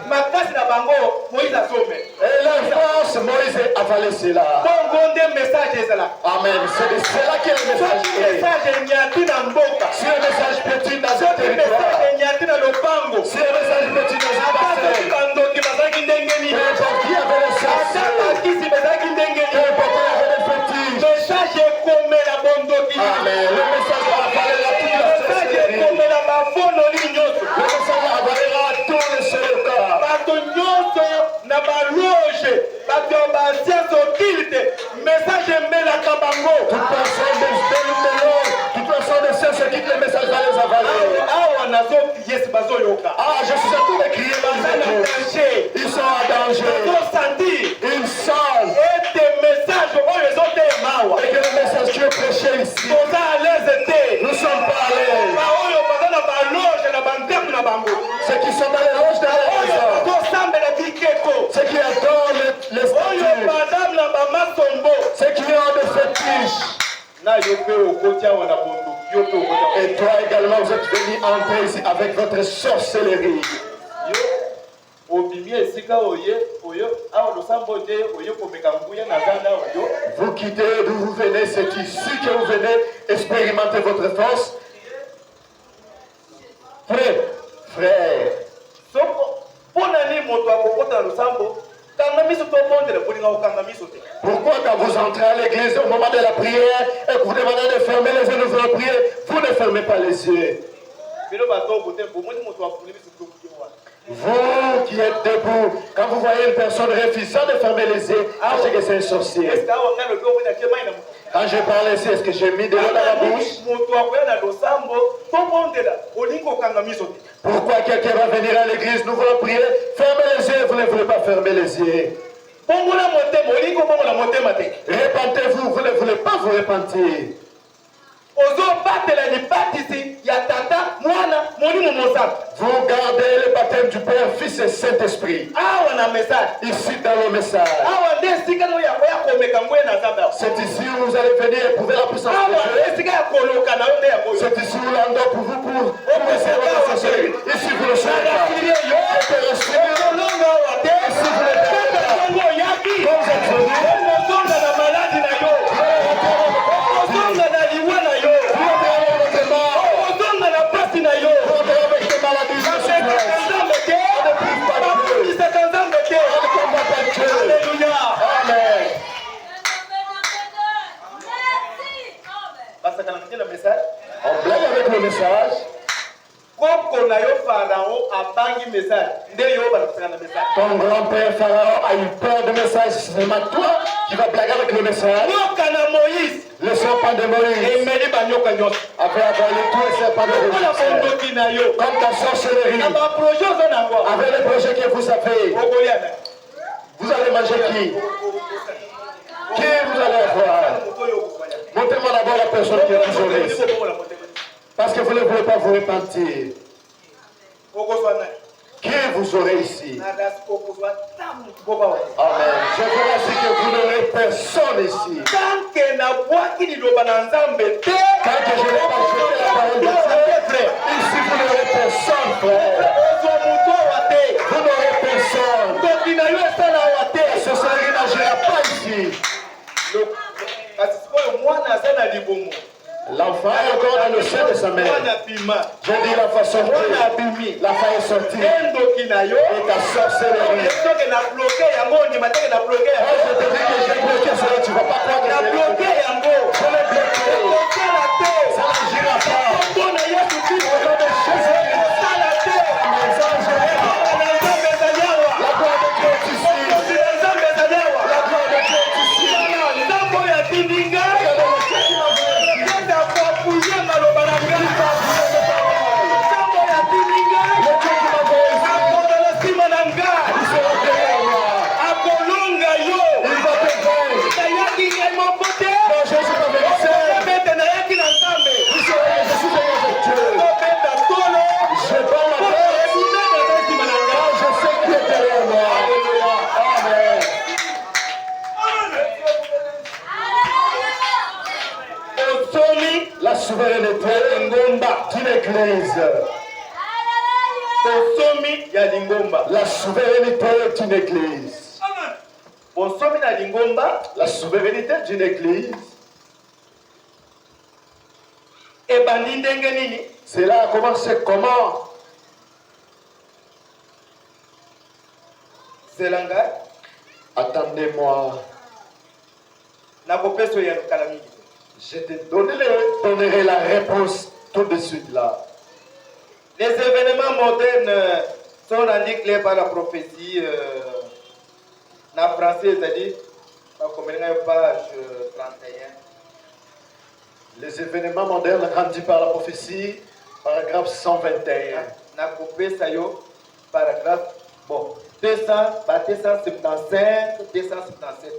B: Et l'enfance, Moïse a avalé cela. Amen. C'est de cela que le message est. Si le message pétille dans un territoire, si le message pétille dans un bassin, peu importe qui avait les sorciers, peu importe qui avait les fétiches. Amen. Le message va avaler la toute la sorcellerie. Le message va avaler tous les serpents. Toute personne toute personne de ceux qui quittent le message va les avaler. Ah, je suis en train de crier dans les autres. Ils sont en danger. Ils sentent. Et que le message que prêché ici, nous sommes pas à l'aise. Ceux qui sont dans les loges de la maison, ceux qui adorent les statues, ceux qui ont des fétiches. Et toi également, vous êtes venu entrer ici avec votre sorcellerie. Vous quittez d'où vous venez, c'est ici que vous venez expérimenter votre force. Frère, Pourquoi quand vous entrez à l'église au moment de la prière et que vous demandez de fermer les yeux, nous allons prier, vous ne fermez pas les yeux? Vous qui êtes debout, quand vous voyez une personne refusant de fermer les yeux, sachez que c'est un sorcier. Quand je parle ici, est-ce que j'ai mis de l'eau dans la bouche? Pourquoi quelqu'un va venir à l'église, nous voulons prier, fermez les yeux, vous ne voulez pas fermer les yeux? Repentez-vous, vous ne voulez pas vous repentir. Vous gardez le baptême du Père, Fils et Saint-Esprit. Ici dans le message. C'est ici où vous allez venir éprouver la puissance de Dieu. C'est ici où l'on doit pour vous pour essayer votre sorcellerie. Ici vous le savez pas. Ici vous le savez pas. Comme vous êtes venus, on blague avec le message. Ton grand-père Pharaon a eu peur du message. C'est seulement toi qui vas blaguer avec le message. Le serpent de Moïse avait avalé tous les serpents de Moïse. Comme ta sorcellerie. Avec les projets que vous avez, vous allez manger qui? Qui vous allez avoir? Montrez-moi d'abord la personne qui est toujours ici. Parce que vous ne voulez pas vous repentir. Qui vous aurez ici? Amen. Je vous assure que vous n'aurez personne ici. Tant que je n'ai pas jeté la parole de Dieu, ici vous n'aurez personne, frère. Vous n'aurez personne. La sorcellerie n'agira pas ici. L'enfant est encore dans le sein de sa mère. Je dis l'enfant sorti. L'enfant est sorti. Et ta sorcellerie. Je te dis que j'ai bloqué cela, tu ne vas pas croire que j'ai bloqué. Je l'ai bloqué. Ça n'agira pas. Au nom de Jésus. La gloire de Dieu est ici. La gloire de Dieu est ici. La souveraineté d'une église. La souveraineté d'une église. La souveraineté d'une église. Cela a commencé comment? Attendez-moi. Je te donnerai la réponse tout de suite là.
A: Les événements modernes sont rendus clairs par la prophétie. La française a dit, page 31.
B: Les événements modernes rendus par la prophétie, paragraphe 121.
A: Na coupé ça yo, paragraphe, bon, 275, 277.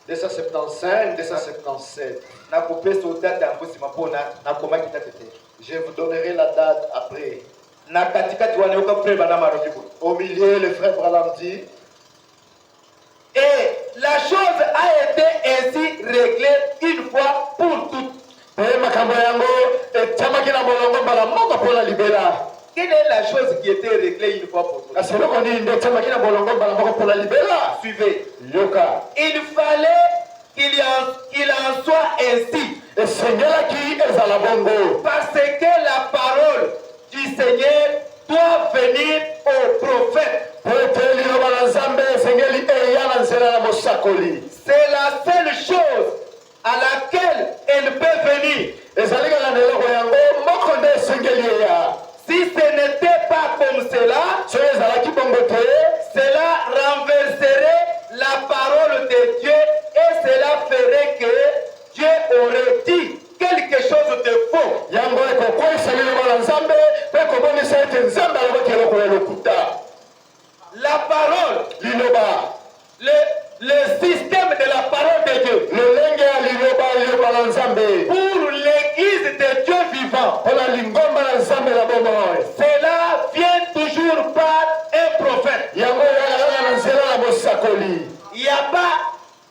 B: 275, 277. Je vous donnerai la date après. Au milieu, le frère Branham dit,
A: et la chose a été ainsi réglée une fois pour toutes. Quelle est la chose qui était réglée une fois pour toutes? Suivez. Il fallait qu'il en soit ainsi. Parce que la parole du Seigneur doit venir au prophète.
B: mosakoli.
A: C'est la seule chose à laquelle elle peut venir. Si ce n'était pas comme cela, cela renverserait la parole de Dieu et cela ferait que Dieu aurait dit quelque chose de faux. La parole, le système de la parole de Dieu pour l'église de Dieu vivant, cela vient toujours par un prophète. Il n'y a pas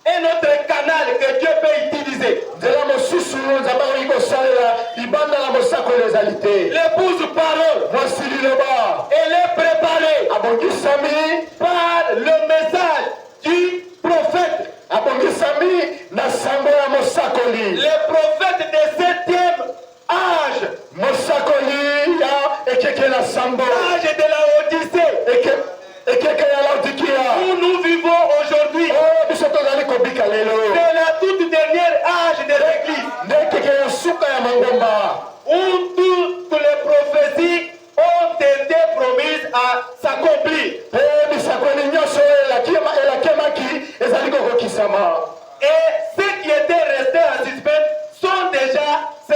A: un autre canal que Dieu peut utiliser. L'épouse parole, elle est préparée par le message du prophète. Le prophète de 7e âge, âge de la Odyssée, où nous vivons aujourd'hui. C'est la toute dernière âge de l'église, où toutes les prophéties ont été promises à s'accomplir. Et ceux qui étaient restés en suspens se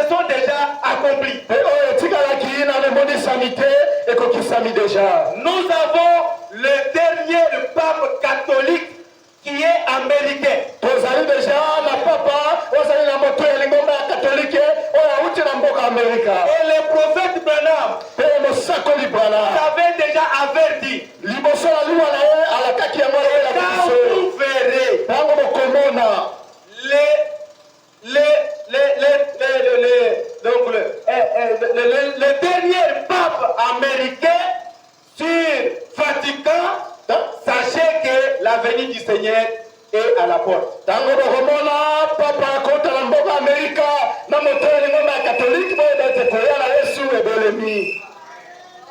A: sont déjà accomplis. Nous avons le dernier pape catholique qui est américain. Et le prophète Branham avait déjà averti. Quand vous verrez le dernier pape américain sur Vatican, sachez que la venue du Seigneur est à la porte.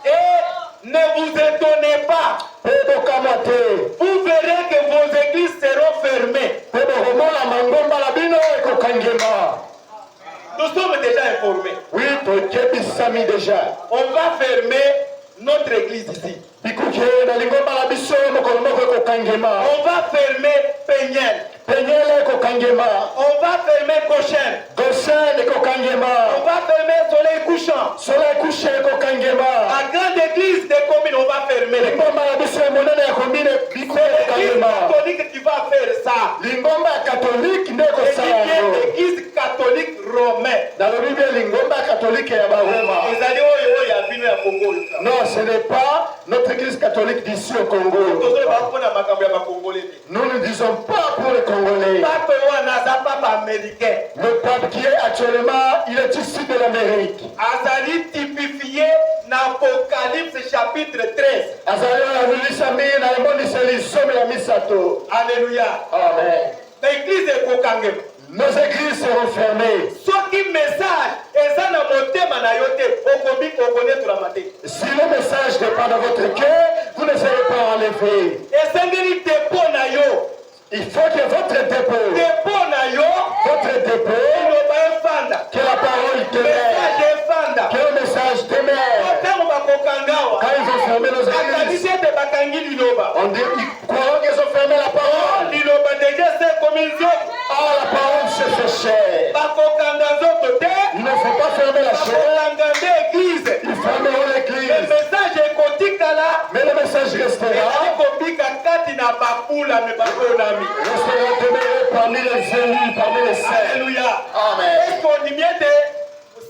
A: Et ne vous étonnez pas. Vous verrez que vos églises seront fermées. Nous sommes déjà informés.
B: Oui, déjà.
A: On va fermer notre église ici. On va fermer Peignel. On va fermer Goshen. On va fermer Soleil couchant. La grande église des communes, on va fermer. L'église catholique qui va faire ça. L'église catholique romaine.
B: Non, ce n'est pas notre église catholique d'ici au Congo. Nous ne disons pas pour les Congolais. Le pape qui est actuellement, il est issu de l'Amérique.
A: Azali typifié dans Apocalypse chapitre 13. Alléluia.
B: Amen.
A: L'église est Kokangem.
B: Nos églises seront fermées.
A: Si le message
B: dépend de votre cœur, vous ne serez pas enlevé. Il faut que votre dépôt, que la parole demeure, que le message demeure. Quand ils ont fermé nos églises, on dit qu'ils croient qu'ils ont fermé la parole. Ah, la parole se fait chère. Il ne faut pas fermer la chair. Ils fermeront l'église. Mais le message restera. Restera demeuré parmi les élus, parmi les saints.
A: Alléluia.
B: Amen.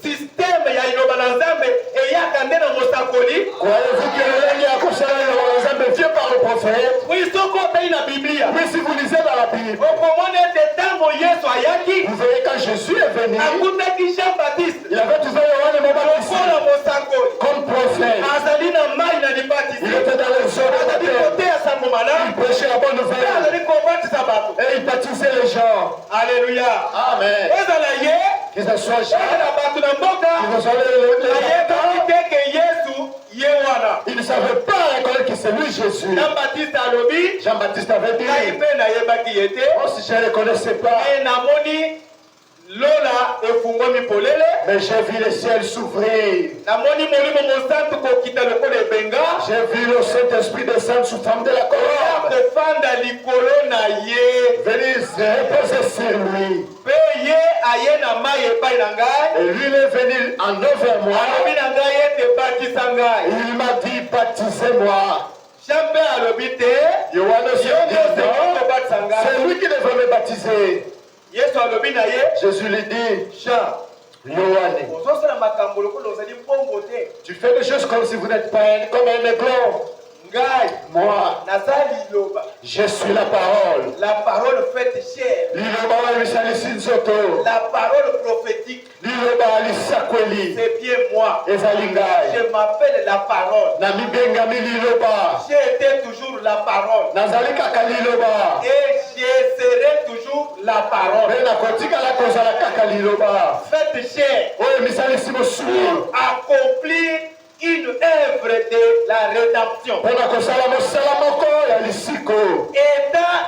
A: Système ya iloba na nzambe eyakande na mosakoli.
B: Croyez-vous que le règne à Kousala vient par le prophète?
A: Oui, soko paye na Biblia.
B: Oui, si vous lisez dans la Bible, vous verrez quand Jésus est venu, il avait trouvé Yohane le Baptiste comme prophète. Il était dans les eaux de la terre. Il prêchait la bonne nouvelle. Et il baptisait les gens.
A: Alléluia.
B: Amen. Que ce soit Jean, que ce soit les Ils ne savaient pas reconnaître que c'est lui Jésus. Jean-Baptiste avait dit, oh, si je ne le connaissais pas, mais j'ai vu le ciel s'ouvrir. J'ai vu le Saint-Esprit descendre sous forme de la colombe. Venir se reposer sur lui. Et lui il est venu en vers moi. Il m'a dit, baptisez-moi. C'est lui qui devrait me baptiser. Jésus lui dit, Yohane, tu fais des choses comme si vous n'êtes pas comme un aiglon. Moi, je suis la parole.
A: La parole faite chair. La parole prophétique. C'est bien moi. Je m'appelle la parole. J'ai été toujours la parole. Et je serai toujours la parole. Faites chair. Pour accomplir une œuvre de la rédemption. Étant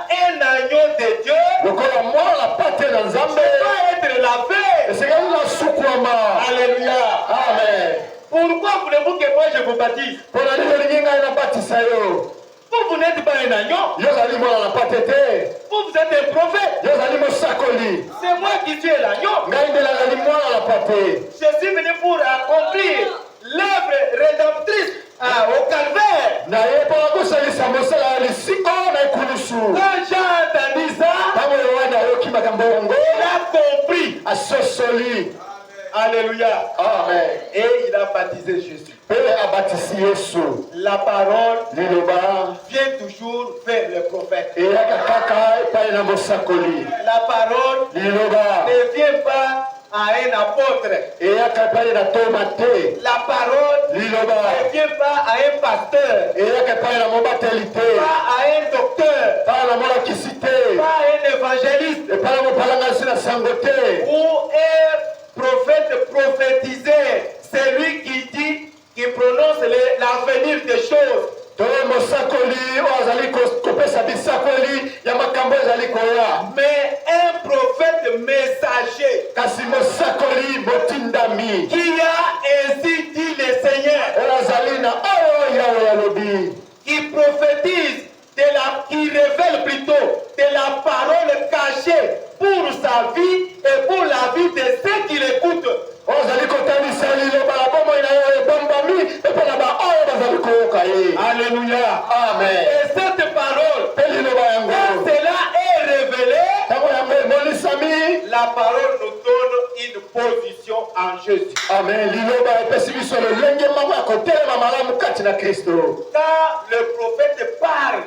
A: un agneau de Dieu, je dois être lavé. Alléluia.
B: Amen.
A: Pourquoi voulez-vous que moi je vous baptise? Vous n'êtes pas un agneau. Vous êtes un prophète. C'est moi qui suis l'agneau. Je suis venu pour accomplir l'œuvre rédemptrice au calvaire. Quand j'ai entendu ça, il a compris. Alléluia.
B: Amen.
A: Et il a baptisé Jésus.
B: La
A: parole vient toujours vers le prophète. La parole ne vient pas à un apôtre. La parole ne vient pas à un pasteur. Pas à un docteur. Pas à un évangéliste. Ou un prophète prophétisé. C'est lui qui dit, qui prononce l'avenir des choses. Mais un prophète messager qui a ainsi dit le Seigneur, qui prophétise, qui révèle plutôt de la parole cachée pour sa vie et pour la vie de ceux qui l'écoutent. Alléluia.
B: Amen.
A: Et cette parole, quand cela est révélé, la parole nous donne une position en Jésus.
B: Amen.
A: Quand le prophète parle,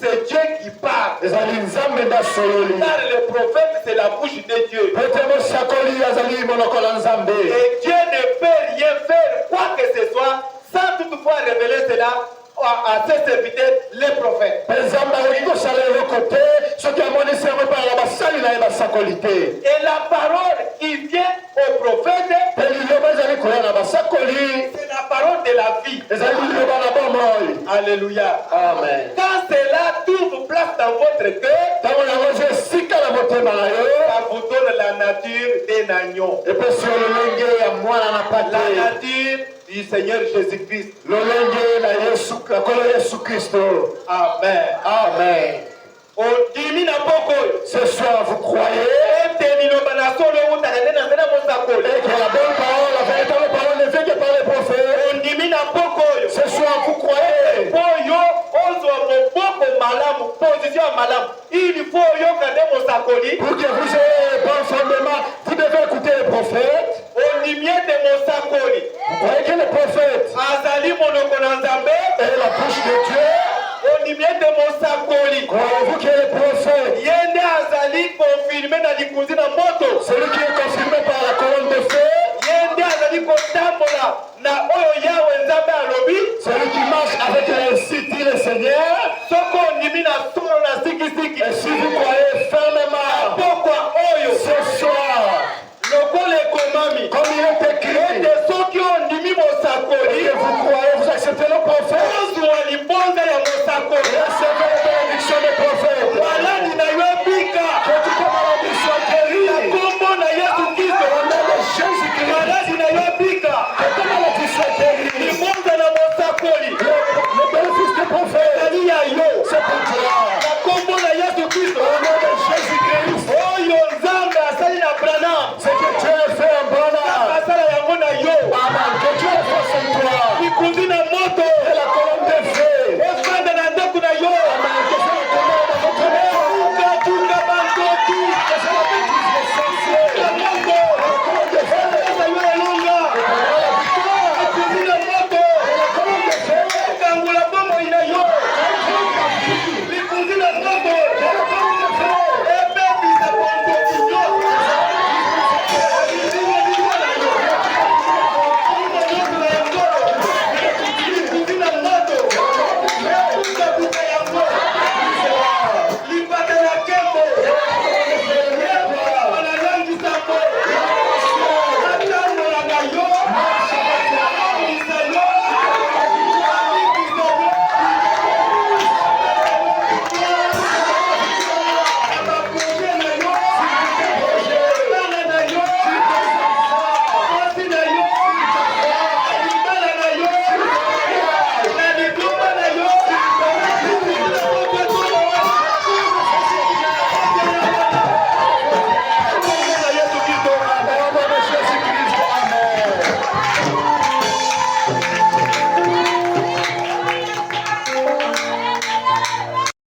A: c'est Dieu qui parle. Car le prophète, c'est la bouche de Dieu. Et Dieu ne peut rien faire, quoi que ce soit, sans toutefois révéler cela à ses serviteurs, les prophètes. Et la parole qui vient au prophète, c'est la parole de la vie. Alléluia.
B: Amen.
A: Quand cela trouve place dans votre cœur, ça vous donne la nature d'un agneau. La nature du Seigneur Jésus-Christ. Amen.
B: Amen. Ce soir, vous croyez et que la bonne parole, la véritable parole ne vient que par les prophètes. Ce soir, vous croyez pour que vous ayez bon fondement, vous devez écouter les prophètes. Vous croyez que les prophètes est la bouche de Dieu? Croyez-vous que les prophètes, celui qui est